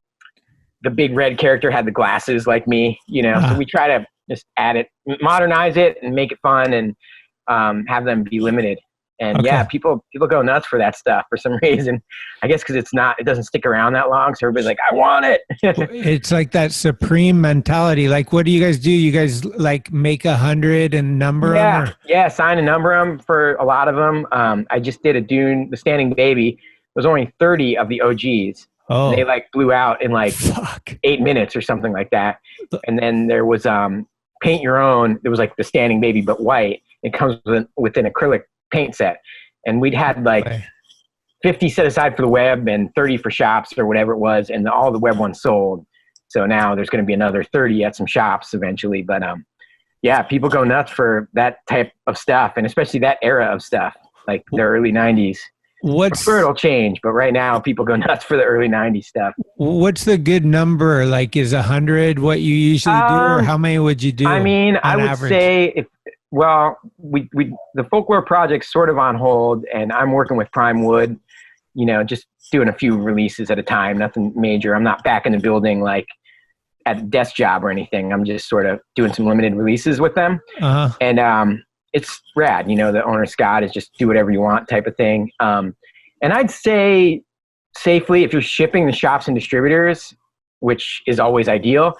big red character had the glasses like me, So we try to just add it, modernize it, and make it fun, and have them be limited. And yeah, people go nuts for that stuff for some reason. I guess because it doesn't stick around that long. So everybody's like, I want it. It's like that supreme mentality. Like, what do? You guys like make 100 and number them? Yeah, sign and number them for a lot of them. I just did a Dune, the Standing Baby. There's only 30 of the OGs. Oh. They like blew out in like 8 minutes or something like that. And then there was Paint Your Own. It was like the Standing Baby, but white. It comes with an acrylic paint set, and we'd had like 50 set aside for the web and 30 for shops or whatever it was, and all the web ones sold. So now there's going to be another 30 at some shops eventually. But yeah, people go nuts for that type of stuff, and especially that era of stuff, like the early 90s. I'm sure it'll change, but right now people go nuts for the early 90s stuff. What's the good number? Like, is 100 what you usually do, or how many would you do? I mean, I would say the Folklore Project's sort of on hold, and I'm working with Prime Wood, just doing a few releases at a time, nothing major. I'm not back in the building like at a desk job or anything. I'm just sort of doing some limited releases with them. And it's rad. The owner, Scott, is just do whatever you want type of thing. And I'd say safely, if you're shipping the shops and distributors, which is always ideal,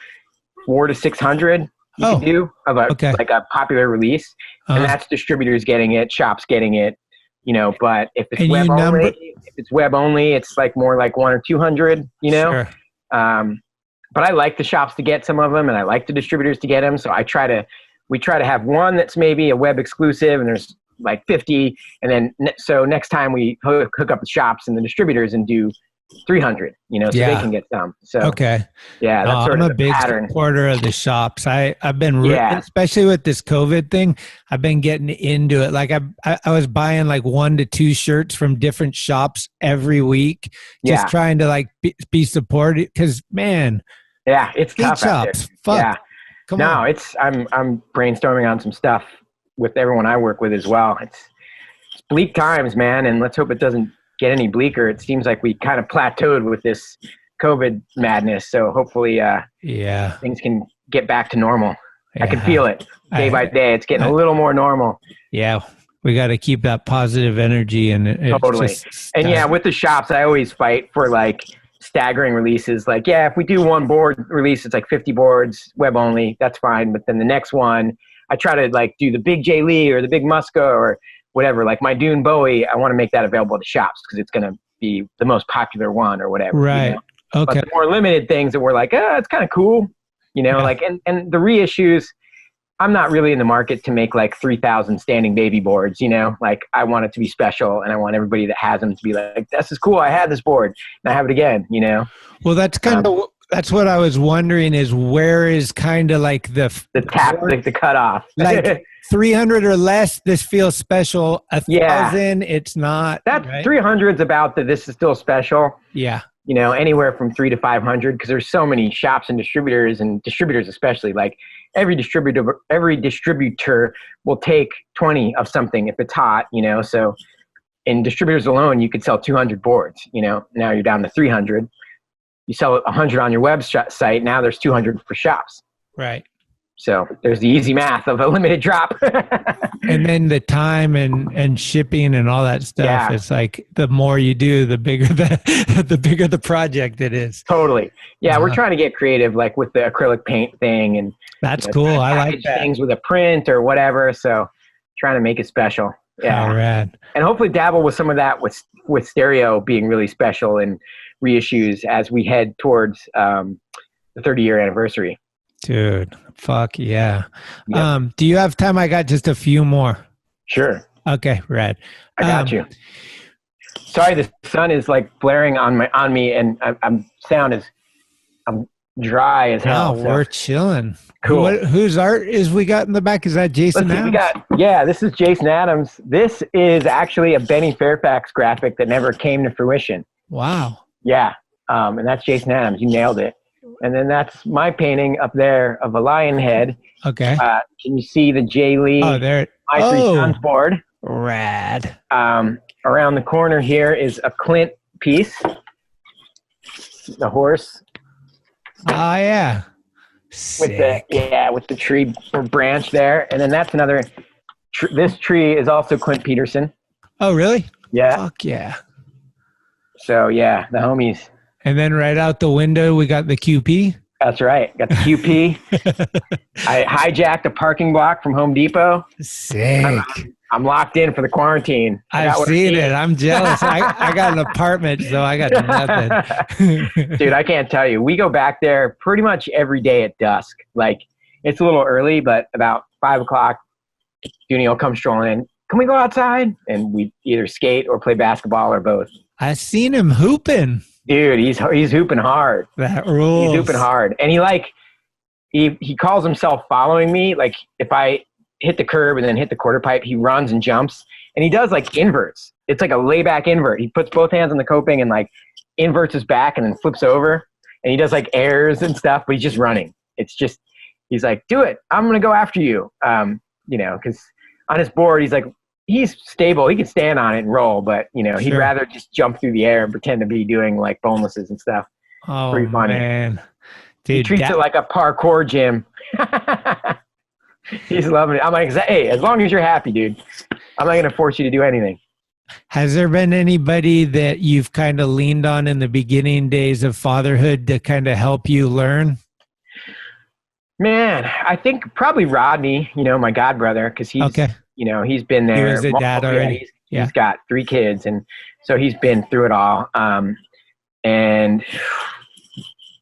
400 to 600 you can do of like a popular release. And that's distributors getting it, shops getting it, but if it's web only, it's like more like 100 or 200, Sure. But I like the shops to get some of them, and I like the distributors to get them. So we try to have one that's maybe a web exclusive, and there's like 50. And then, so next time we hook up the shops and the distributors and do 300, so they can get some. So, yeah, that's sort I'm of a big pattern. supporter of the shops. I've been, especially with this COVID thing, I've been getting into it. Like I was buying like 1 to 2 shirts from different shops every week, just trying to like be supported. Cause man, it's tough out there. Fuck. Yeah. Come on. I'm brainstorming on some stuff with everyone I work with as well. It's bleak times, man. And let's hope it doesn't get any bleaker. It seems like we kind of plateaued with this COVID madness. So hopefully, things can get back to normal. I can feel it day by day. It's getting a little more normal. Yeah. We got to keep that positive energy. And totally. And with the shops, I always fight for like staggering releases. Like, if we do one board release, it's like 50 boards, web only, that's fine. But then the next one, I try to like do the big Jay Lee or the big Muska or whatever, like my Dune Bowie, I want to make that available to shops because it's going to be the most popular one or whatever. Right. Okay. But the more limited things that we're like, it's kind of cool, like, and the reissues, I'm not really in the market to make like 3,000 standing baby boards, you know, like I want it to be special, and I want everybody that has them to be like, this is cool. I had this board and I have it again, you know? Well, that's kind of, that's what I was wondering is where is kind of like the tap, like the cutoff, like 300 or less. This feels special. 1,000, it's not. That right? 300's about this is still special. Yeah. You know, anywhere from 300 to 500, because there's so many shops and distributors especially, like every distributor will take 20 of something if it's hot, you know. So in distributors alone, you could sell 200 boards, you know. Now you're down to 300. You sell 100 on your website. Now there's 200 for shops. Right. So there's the easy math of a limited drop. And then the time and shipping and all that stuff. Yeah. It's like the more you do, the bigger the bigger the project it is. Totally. Yeah, we're trying to get creative, like with the acrylic paint thing, and that's cool. I like that. Things with a print or whatever. So trying to make it special. Yeah. Oh, rad. And hopefully dabble with some of that with stereo being really special and reissues as we head towards the 30-year anniversary. Dude, fuck yeah. Yep. Do you have time? I got just a few more. Sure. Okay, rad. I got you. Sorry, the sun is like blaring on me, and I'm dry as hell. No, we're chilling. Cool. Whose art is we got in the back? Is that Jason Adams? This is Jason Adams. This is actually a Benny Fairfax graphic that never came to fruition. Wow. Yeah, and that's Jason Adams. You nailed it. And then that's my painting up there of a lion head. Okay. Can you see the Jay Lee? Oh, there. My Three Sons board. Rad. Around the corner here is a Clint piece. The horse. Oh yeah. Sick. With the tree or branch there, and then that's another. This tree is also Clint Peterson. Oh really? Yeah. Fuck yeah. So yeah, the homies. And then right out the window, we got the QP. That's right. Got the QP. I hijacked a parking block from Home Depot. Sick. I'm locked in for the quarantine. I've seen it. I'm jealous. I got an apartment, so I got nothing. Dude, I can't tell you. We go back there pretty much every day at dusk. Like, it's a little early, but about 5 o'clock, Dooney will come strolling in. Can we go outside? And we either skate or play basketball or both. I seen him hooping. Dude, he's hooping hard. That rules. He's hooping hard. And he calls himself following me. Like, if I hit the curb and then hit the quarter pipe, he runs and jumps. And he does, like, inverts. It's like a layback invert. He puts both hands on the coping and, like, inverts his back and then flips over. And he does, like, airs and stuff, but he's just running. It's just, he's like, do it. I'm going to go after you. You know, because on his board, he's stable. He can stand on it and roll, but, you know, he'd rather just jump through the air and pretend to be doing, like, bonelesses and stuff. Oh, pretty funny. Man. Dude, he treats it like a parkour gym. He's loving it. I'm like, hey, as long as you're happy, dude, I'm not going to force you to do anything. Has there been anybody that you've kind of leaned on in the beginning days of fatherhood to kind of help you learn? Man, I think probably Rodney, you know, my god brother, because he's, you know, he's been there. He was a dad already. He's got 3 kids, and so he's been through it all. And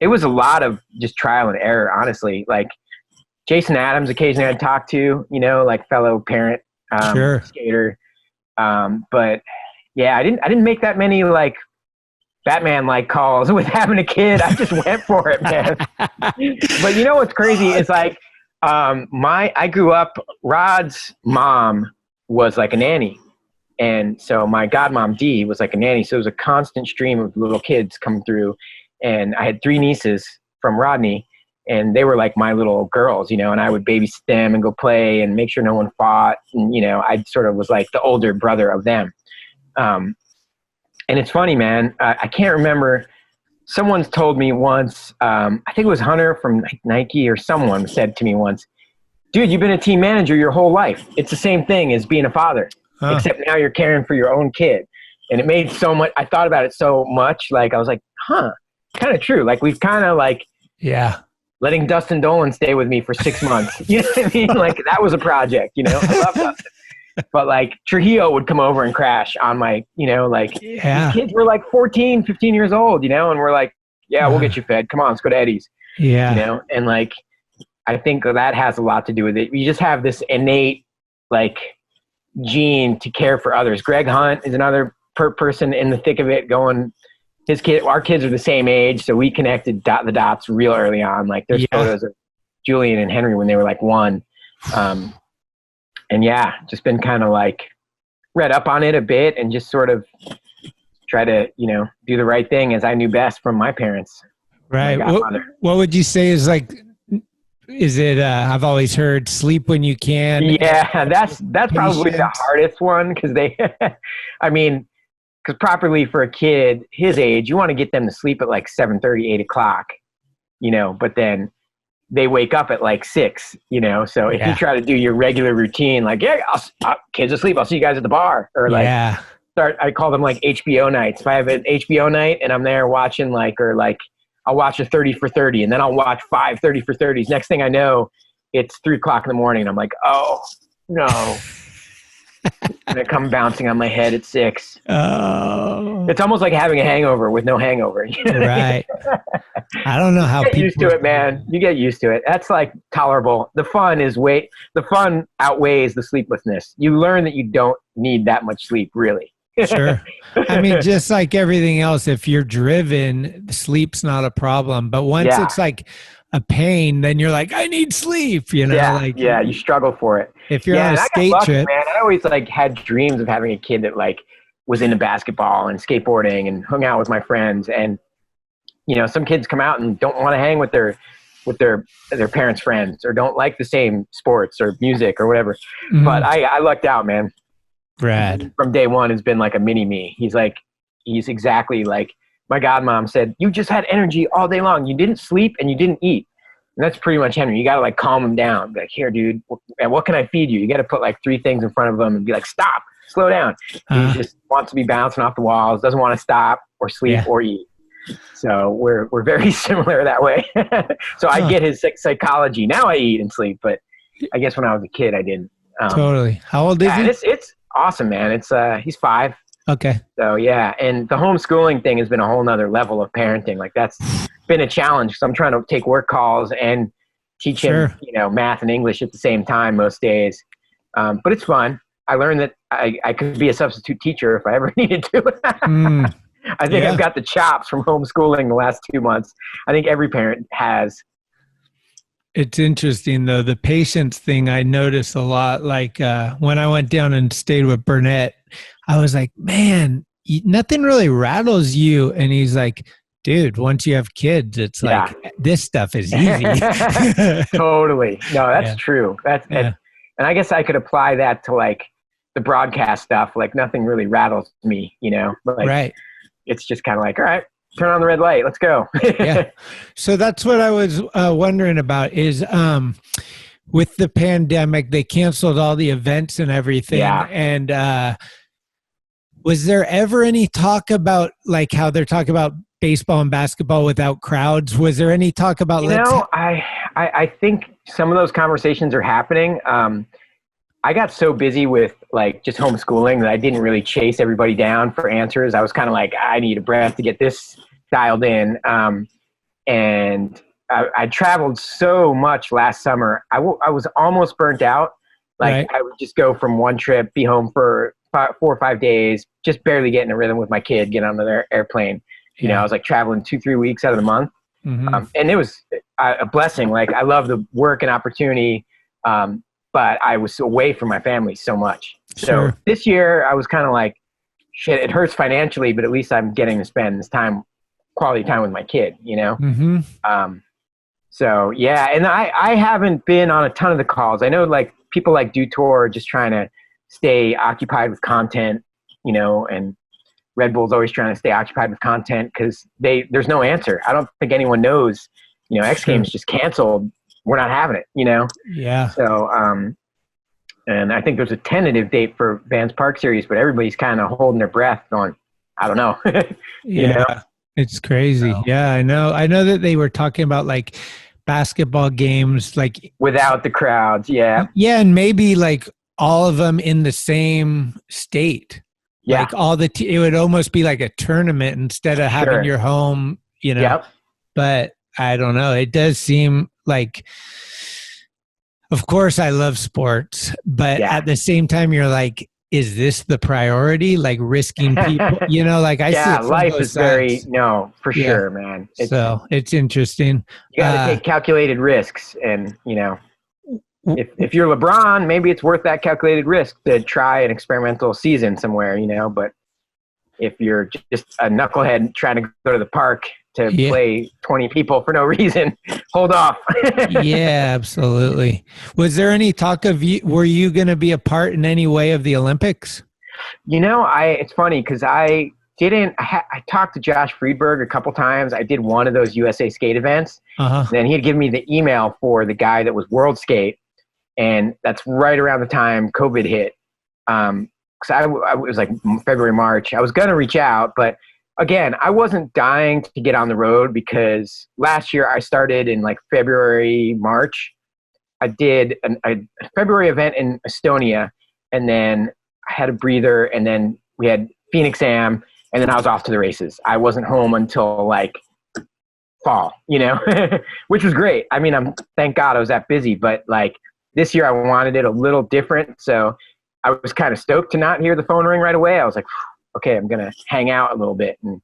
it was a lot of just trial and error, honestly. Like, Jason Adams, occasionally I'd talk to, you know, like fellow parent, skater. But yeah, I didn't make that many like Batman-like calls with having a kid. I just went for it, man. But you know what's crazy is like, I grew up, Rod's mom was like a nanny. And so my godmom Dee was like a nanny. So it was a constant stream of little kids coming through. And I had 3 nieces from Rodney, and they were like my little girls, you know, and I would babysit them and go play and make sure no one fought. And, you know, I sort of was like the older brother of them. And it's funny, man, I can't remember. Someone's told me once, I think it was Hunter from Nike or someone said to me once, dude, you've been a team manager your whole life. It's the same thing as being a father, except now you're caring for your own kid. And it made so much, I thought about it so much. Like, I was like, kind of true. Like, we've kind of like, letting Dustin Dolan stay with me for 6 months. You know what I mean? Like, that was a project, you know, I love Dustin. But like Trujillo would come over and crash on my, you know, like these kids were like 14, 15 years old, you know, and we're like, yeah, we'll get you fed. Come on, let's go to Eddie's. Yeah. You know, and like, I think that has a lot to do with it. You just have this innate like gene to care for others. Greg Hunt is another person in the thick of it going. Our kids are the same age, so we connected the dots real early on. Like there's photos of Julian and Henry when they were like 1. And yeah, just been kind of like read up on it a bit and just sort of try to, do the right thing as I knew best from my parents. Right. What would you say is like, is it, I've always heard sleep when you can. Yeah, that's probably the hardest one because because properly for a kid his age, you want to get them to sleep at like 7:30, 8 o'clock, but then they wake up at like 6, so if you try to do your regular routine, like, kids asleep, I'll see you guys at the bar, or like I call them like HBO nights. If I have an HBO night and I'm there watching I'll watch a 30 for 30 and then I'll watch 5 30 for 30s. Next thing I know, it's 3 o'clock in the morning and I'm like, oh no. And it come bouncing on my head at 6. Oh. It's almost like having a hangover with no hangover. Right. I don't know how people get used to it, man. You get used to it. That's like tolerable. The fun outweighs the sleeplessness. You learn that you don't need that much sleep, really. Sure. Just like everything else, if you're driven, sleep's not a problem. But once it's like a pain, then you're like, I need sleep, you struggle for it. If you're on a skate trip. Man, I always had dreams of having a kid that was into basketball and skateboarding and hung out with my friends. And, some kids come out and don't want to hang with their parents' friends or don't like the same sports or music or whatever. Mm-hmm. But I lucked out, man. Brad. From day one has been like a mini me. He's exactly like my godmom said, you just had energy all day long. You didn't sleep and you didn't eat. And that's pretty much Henry. You got to calm him down. Be like, here, dude, what can I feed you? You got to put 3 things in front of him and be like, stop, slow down. He just wants to be bouncing off the walls, doesn't want to stop or sleep or eat. So we're very similar that way. So I get his psychology. Now I eat and sleep, but I guess when I was a kid, I didn't. Totally. How old is he? It's awesome, man. He's 5. Okay. So yeah, and the homeschooling thing has been a whole nother level of parenting. That's been a challenge because I'm trying to take work calls and teach him, math and English at the same time most days. But it's fun. I learned that I could be a substitute teacher if I ever needed to. I think I've got the chops from homeschooling the last 2 months. I think every parent has. It's interesting, though. The patience thing I notice a lot. When I went down and stayed with Burnett, I was like, man, nothing really rattles you. And he's like, dude, once you have kids, it's this stuff is easy. Totally. No, that's true. And I guess I could apply that to the broadcast stuff. Nothing really rattles me, right. It's just kind of all right, turn on the red light. Let's go. Yeah. So that's what I was wondering about is with the pandemic, they canceled all the events and everything. Yeah. And was there ever any talk about how they're talking about baseball and basketball without crowds? Was there any talk about I think some of those conversations are happening. I got so busy with just homeschooling that I didn't really chase everybody down for answers. I was kind of I need a breath to get this dialed in. And I traveled so much last summer. I was almost burnt out. I would just go from one trip, be home for 4 or 5 days, just barely get in a rhythm with my kid, get on the airplane. I was traveling 2-3 weeks out of the month. Mm-hmm. And it was a blessing. I love the work and opportunity. But I was away from my family so much. So this year I was kind of shit, it hurts financially, but at least I'm getting to spend this quality time with my kid, Mm-hmm. So yeah. And I haven't been on a ton of the calls. I know people like Do Tour are just trying to stay occupied with content, and Red Bull's always trying to stay occupied with content because there's no answer. I don't think anyone knows, X Games just canceled. We're not having it, Yeah. So, and I think there's a tentative date for Vans Park Series, but everybody's kind of holding their breath going, I don't know. It's crazy. So, yeah, I know. I know that they were talking about basketball games, without the crowds. Yeah. Yeah. And maybe all of them in the same state. Yeah. It would almost be like a tournament instead of having your home, Yep. But I don't know. It does seem of course I love sports, but Yeah. at the same time, you're like, is this the priority? Like risking people, like I see it from life both is very, sides. for sure, man. So it's interesting. You got to take calculated risks, and if you're LeBron, maybe it's worth that calculated risk to try an experimental season somewhere, but if you're just a knucklehead trying to go to the park to play 20 people for no reason, hold off. Yeah, absolutely. Was there any talk of were you going to be a part in any way of the Olympics? It's funny because I talked to Josh Friedberg a couple times. I did one of those USA Skate events. Then he had given me the email for the guy that was World Skate. And that's right around the time COVID hit. Because I was like February, March. I was going to reach out, but again, I wasn't dying to get on the road because last year I started in like February, March. I did a February event in Estonia, and then I had a breather, and then we had Phoenix Am, and then I was off to the races. I wasn't home until like fall, which was great. I mean, thank God I was that busy, but like this year I wanted it a little different. So I was kind of stoked to not hear the phone ring right away. I was like, okay, I'm going to hang out a little bit and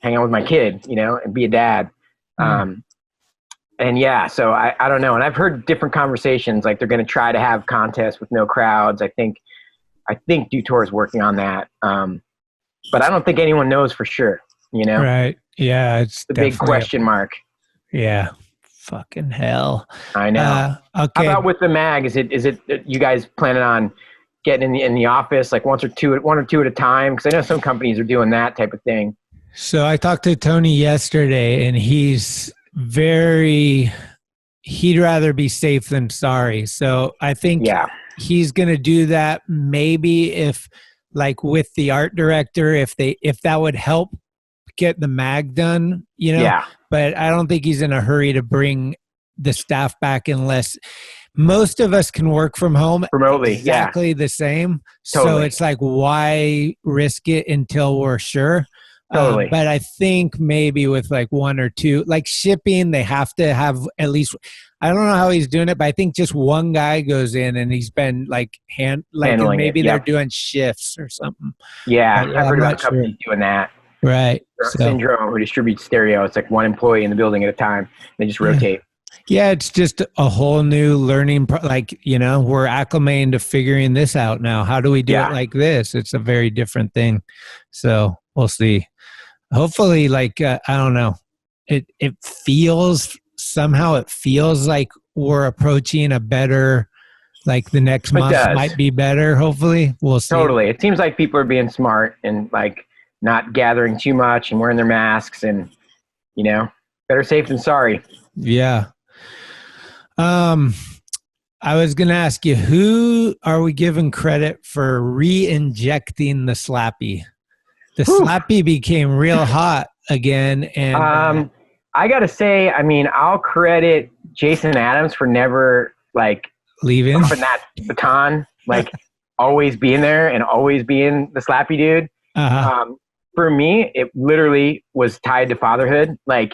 hang out with my kid, and be a dad. And yeah, so I don't know. And I've heard different conversations, like they're going to try to have contests with no crowds. I think DuTour is working on that. But I don't think anyone knows for sure, Right. Yeah. It's the big question mark. Yeah. Fucking hell. I know. Okay. How about with the mag? Is it you guys planning on getting in the office like one or two at a time? Because I know some companies are doing that type of thing. So I talked to Tony yesterday, and he'd rather be safe than sorry. So I think he's going to do that. Maybe if like with the art director, if that would help get the mag done, but I don't think he's in a hurry to bring the staff back unless most of us can work from home remotely, exactly the same. Totally. So it's like, why risk it until we're sure? Totally. But I think maybe with like one or two, like shipping, they have to have at least, I don't know how he's doing it, but I think just one guy goes in and he's been like handling maybe it. they're doing shifts or something. Yeah, I've heard about companies doing that. Right. Syndrome, who distributes stereo. It's like one employee in the building at a time. They just rotate. Yeah, it's just a whole new learning. We're acclimating to figuring this out now. How do we do it like this? It's a very different thing. So we'll see. Hopefully, I don't know. It feels like we're approaching a better, like the next month might be better. Hopefully, we'll see. Totally. It seems like people are being smart and like not gathering too much and wearing their masks and, better safe than sorry. Yeah. I was going to ask you, who are we giving credit for re-injecting the Slappy? The Slappy became real hot again. And I got to say, I'll credit Jason Adams for never leaving that baton, always being there and always being the Slappy dude. For me, it literally was tied to fatherhood. Like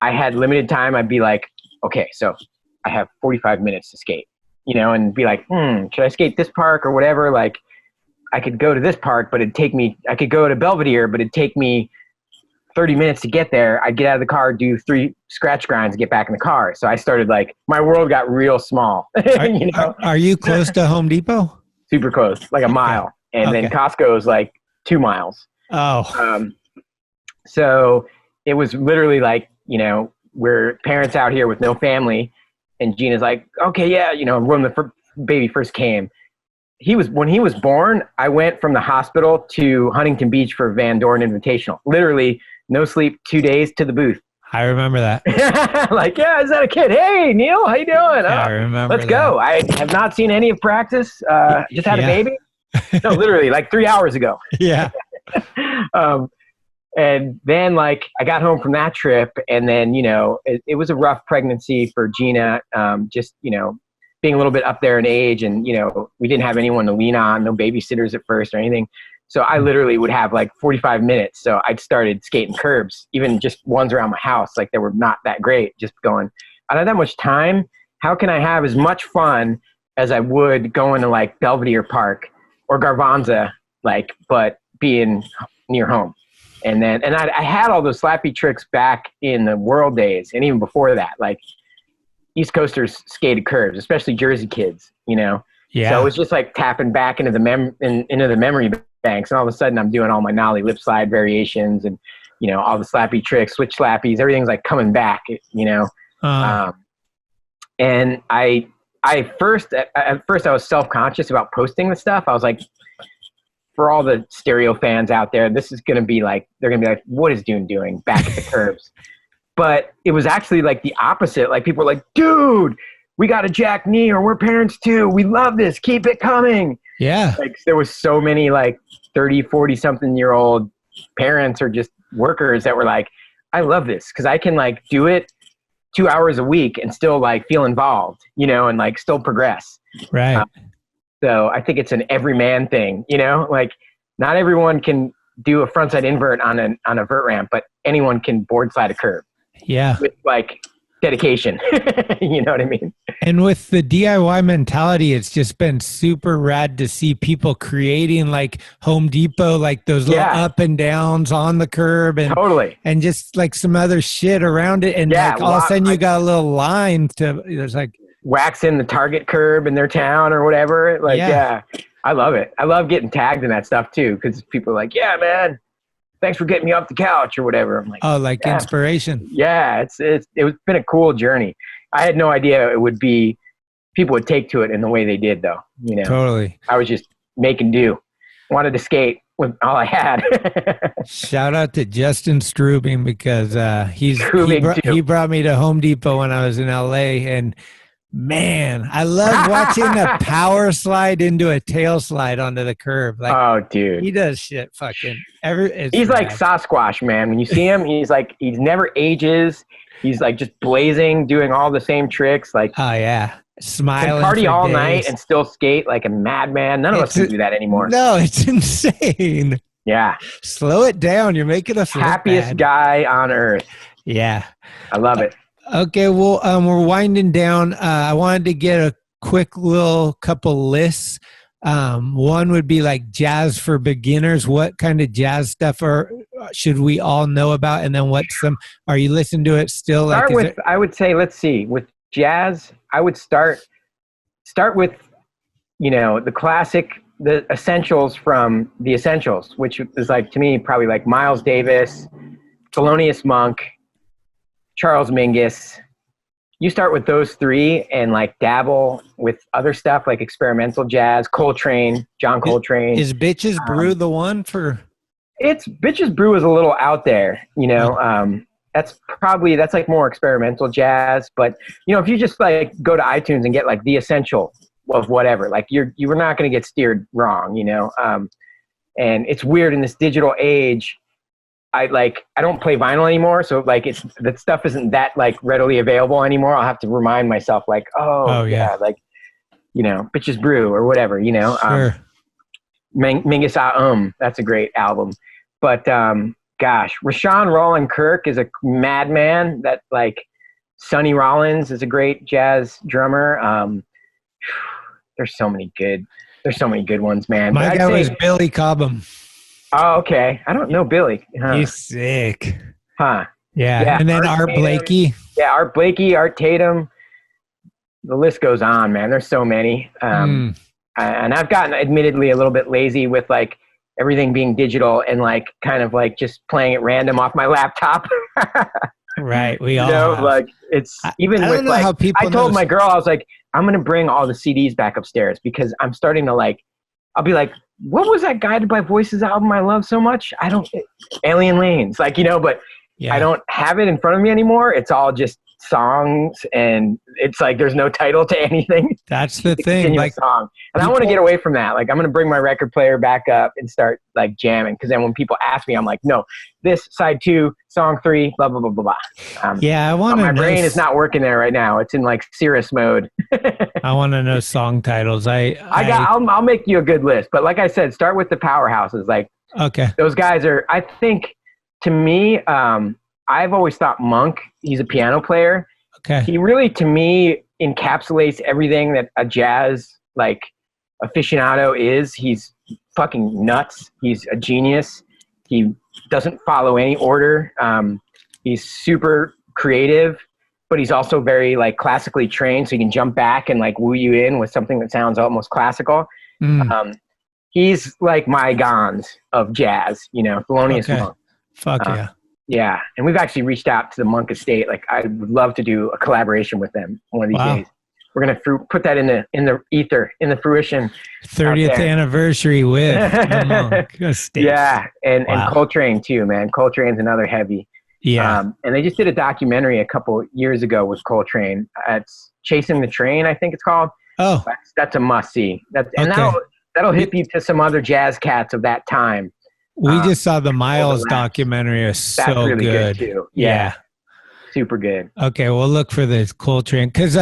I had limited time. I'd be like, okay, so I have 45 minutes to skate, and be like, should I skate this park or whatever? Like I could go to this park, but I could go to Belvedere, but it'd take me 30 minutes to get there. I'd get out of the car, do 3 scratch grinds and get back in the car. So I started my world got real small. Are you close to Home Depot? Super close, like a mile. And then Costco is 2 miles. Oh. So it was literally we're parents out here with no family. And Gina's like, okay, yeah, when the baby first came, when he was born, I went from the hospital to Huntington Beach for Van Dorn Invitational. Literally, no sleep, 2 days to the booth. I remember that. Is that a kid? Hey, Neil, how you doing? Yeah, I remember Let's go. I have not seen any of practice. Just had a baby. No, literally, 3 hours ago. Yeah. And then I got home from that trip, and then, it was a rough pregnancy for Gina, just, being a little bit up there in age, and, we didn't have anyone to lean on, no babysitters at first or anything. So I literally would have 45 minutes. So I'd started skating curbs, even just ones around my house. They were not that great, just going, I don't have that much time. how can I have as much fun as I would going to like Belvedere Park or Garvanza, like, but being near home. And I had all those slappy tricks back in the world days. And even before that, like East Coasters skated curves, especially Jersey kids, you know? Yeah. So it was just like tapping back into the memory banks. And all of a sudden I'm doing all my nollie lip slide variations and, you know, all the slappy tricks, switch slappies, everything's like coming back, you know? And at first I was self-conscious about posting the stuff. I was like, for all the stereo fans out there, this is going to be like, they're going to be like, what is Dune doing back at the curbs? But it was actually like the opposite. Like people were like, dude, we got a jack knee, or we're parents too. We love this. Keep it coming. Yeah. Like there was so many like 30, 40 something year old parents or just workers that were like, I love this because I can like do it 2 hours a week and still like feel involved, you know, and like still progress. Right. So I think it's an everyman thing, you know, like not everyone can do a frontside invert on a vert ramp, but anyone can board slide a curve. Yeah. With like dedication, you know what I mean? And with the DIY mentality, it's just been super rad to see people creating like Home Depot, like those little up and downs on the curb and totally, and just like some other shit around it. And like all of a sudden you got a little line to, there's like waxing the target curb in their town or whatever. Like, yeah, I love it. I love getting tagged in that stuff too. Cause people are like, yeah, man, thanks for getting me off the couch or whatever. I'm like, oh, like inspiration. Yeah. It's been a cool journey. I had no idea it would be, people would take to it in the way they did though. You know, totally. I was just making do, wanted to skate with all I had. Shout out to Justin Strubing because he brought me to Home Depot when I was in LA, and man, I love watching a power slide into a tail slide onto the curb. Like, oh, dude, he does shit fucking he's like Sasquatch, man. When you see him, he's like, he never ages. He's like just blazing, doing all the same tricks. Like, oh yeah, smiling. Can party all night and still skate like a madman. None of us can do that anymore. No, it's insane. Yeah, slow it down. You're making us happiest guy on earth. Yeah, I love it. Okay, well, we're winding down. I wanted to get a quick little couple lists. One would be like jazz for beginners. What kind of jazz stuff should we all know about? And then are you listening to it still? I would say, let's see, with jazz, I would start with, you know, the classic, the essentials from the essentials, which is like, to me, probably like Miles Davis, Thelonious Monk, Charles Mingus. You start with those three and like dabble with other stuff like experimental jazz, Coltrane, John Coltrane. Is Bitches Brew the one for? It's Bitches Brew is a little out there, you know. That's like more experimental jazz. But you know, if you just like go to iTunes and get like the essential of whatever, like you were not going to get steered wrong, you know. And it's weird in this digital age. I don't play vinyl anymore, so like that stuff isn't that like readily available anymore. I'll have to remind myself like, oh yeah, like, you know, Bitches Brew or whatever, you know. Sure. Mingus that's a great album. But gosh, Rashawn Roland Kirk is a madman. That like Sonny Rollins is a great jazz drummer. There's so many good ones, man. My guy was Billy Cobham. Oh, okay. I don't know Billy. Huh. He's sick. Huh. Yeah. And then Art Blakey. Yeah, Art Blakey, Art Tatum. The list goes on, man. There's so many. And I've gotten admittedly a little bit lazy with like everything being digital and like kind of like just playing at random off my laptop. Right. We all know, have. like it's even I with don't know like how people I told my girl, I was like, I'm going to bring all the CDs back upstairs because I'm starting to like, I'll be like, what was that Guided by Voices album I love so much? Alien Lanes, like, you know, but I don't have it in front of me anymore. It's all just songs and it's like there's no title to anything. That's the thing. Like song. And I want to get away from that. Like I'm going to bring my record player back up and start like jamming because then when people ask me, I'm like, no, this side 2, song 3, blah blah blah blah blah. Yeah, I want to. My brain is not working there right now. It's in like Cirrus mode. I want to know song titles. I'll make you a good list. But like I said, start with the powerhouses. Like those guys are. I think to me, I've always thought Monk. He's a piano player. Okay. He really, to me, encapsulates everything that a jazz like aficionado is. He's fucking nuts. He's a genius. He doesn't follow any order. He's super creative, but he's also very like classically trained, so he can jump back and like woo you in with something that sounds almost classical. He's like my Gons of jazz, you know, Thelonious Monk. Fuck yeah. Yeah, and we've actually reached out to the Monk Estate. Like, I would love to do a collaboration with them one of these days. We're gonna put that in the ether, in the fruition. 30th anniversary with the Monk Estate. Yeah, and Coltrane too, man. Coltrane's another heavy. Yeah. And they just did a documentary a couple years ago with Coltrane. It's Chasing the Train, I think it's called. Oh, that's a must see. That'll hit you to some other jazz cats of that time. We just saw the Miles documentary. It's so really good too. Yeah. Super good. Okay, we'll look for this Coltrane because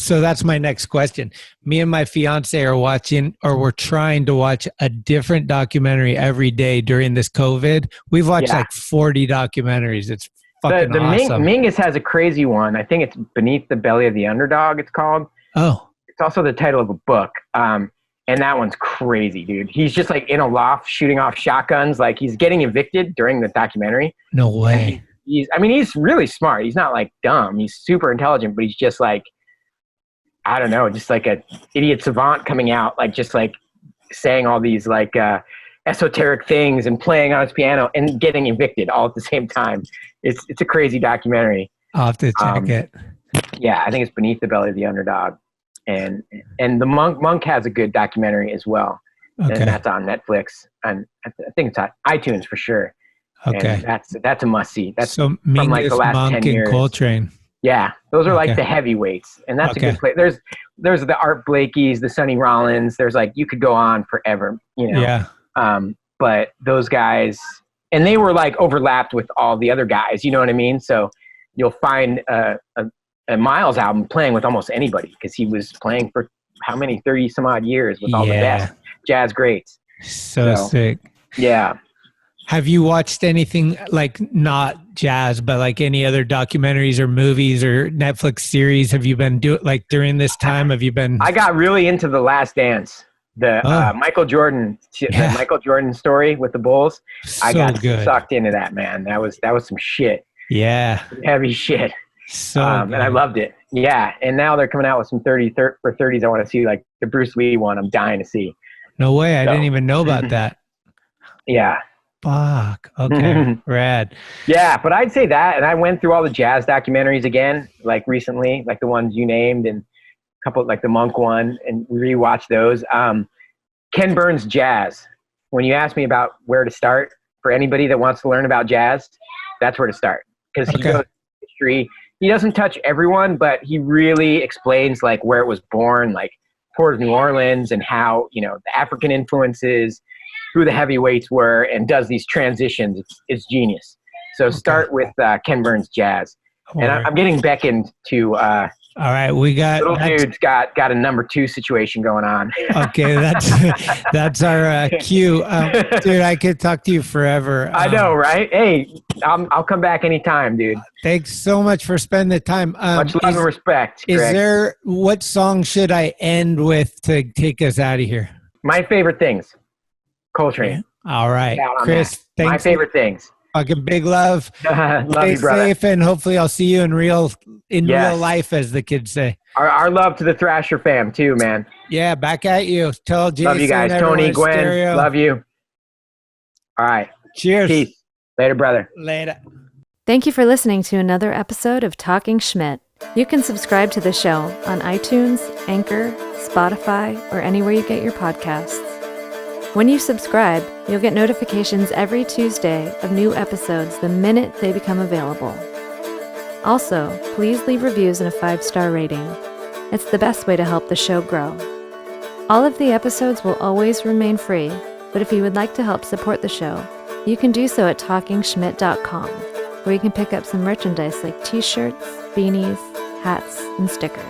so that's my next question. Me and my fiance are watching, or we're trying to watch a different documentary every day during this COVID. We've watched like 40 documentaries. It's fucking awesome. Mingus has a crazy one. I think it's Beneath the Belly of the Underdog. It's called. Oh, it's also the title of a book. And that one's crazy, dude. He's just like in a loft shooting off shotguns. Like, he's getting evicted during the documentary. No way. He's really smart. He's not like dumb. He's super intelligent, but he's just like, I don't know, just like a idiot savant coming out, like just like saying all these like esoteric things and playing on his piano and getting evicted all at the same time. It's a crazy documentary. I'll have to check it. Yeah, I think it's Beneath the Belly of the Underdog. And the Monk has a good documentary as well. Okay. And that's on Netflix, and I think it's on iTunes for sure. Okay. And that's a must see. That's so from like the last Monk 10 years. And Coltrane. Yeah, those are like the heavyweights, and that's a good place. There's the Art Blakey's, the Sonny Rollins. There's like, you could go on forever, you know. Yeah. But those guys, and they were like overlapped with all the other guys. You know what I mean? So you'll find a Miles album playing with almost anybody, because he was playing for how many 30 some odd years with all the best jazz greats. So sick. Yeah. Have you watched anything like not jazz, but like any other documentaries or movies or Netflix series? Have you been like during this time? Have you been? I got really into The Last Dance, the Michael Jordan story with the Bulls. I got sucked into that, man. That was some shit. Yeah. Heavy shit. So and I loved it. Yeah. And now they're coming out with some 30s I want to see, like the Bruce Lee one. I'm dying to see. No way. I didn't even know about that. Yeah. Fuck. Okay. Rad. Yeah. But I'd say that. And I went through all the jazz documentaries again, like recently, like the ones you named, and a couple, like the Monk one, and rewatched those. Ken Burns Jazz. When you ask me about where to start for anybody that wants to learn about jazz, that's where to start. Because he goes history. He doesn't touch everyone, but he really explains like where it was born, like Port of New Orleans, and how, you know, the African influences, who the heavyweights were, and does these transitions. It's genius. So start with Ken Burns Jazz. And I'm getting beckoned to all right, we got little dude's got a number 2 situation going on. Okay, that's our cue. Dude, I could talk to you forever. I know, right? Hey, I'll come back anytime, dude. Thanks so much for spending the time. Much love and respect, Greg. What song should I end with to take us out of here? My favorite things. Coltrane. All right, Chris. Thanks. My favorite things. Fucking big love. Love Stay you, brother. safe, and hopefully I'll see you in real life, as the kids say. Our love to the Thrasher fam too, man. Yeah, back at you. Tell Jason. Love you guys. Tony, Gwen, Stereo. love you. All right. Cheers. Peace. Later, brother. Later. Thank you for listening to another episode of Talkin Schmit. You can subscribe to the show on iTunes, Anchor, Spotify, or anywhere you get your podcasts. When you subscribe, you'll get notifications every Tuesday of new episodes the minute they become available. Also, please leave reviews and a 5-star rating. It's the best way to help the show grow. All of the episodes will always remain free, but if you would like to help support the show, you can do so at TalkinSchmit.com, where you can pick up some merchandise like t-shirts, beanies, hats, and stickers.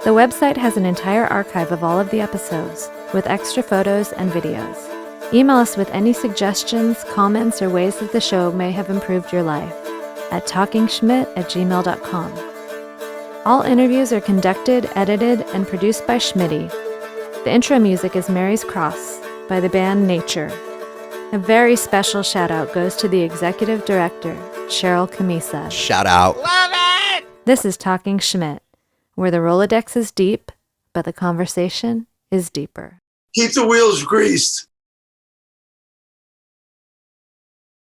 The website has an entire archive of all of the episodes, with extra photos and videos. Email us with any suggestions, comments, or ways that the show may have improved your life at talkingschmit@gmail.com. All interviews are conducted, edited, and produced by Schmitty. The intro music is Mary's Cross by the band Nature. A very special shout out goes to the executive director, Sharal Camisa. Shout out. Love it! This is Talking Schmit, where the Rolodex is deep, but the conversation is deeper. Keep the wheels greased.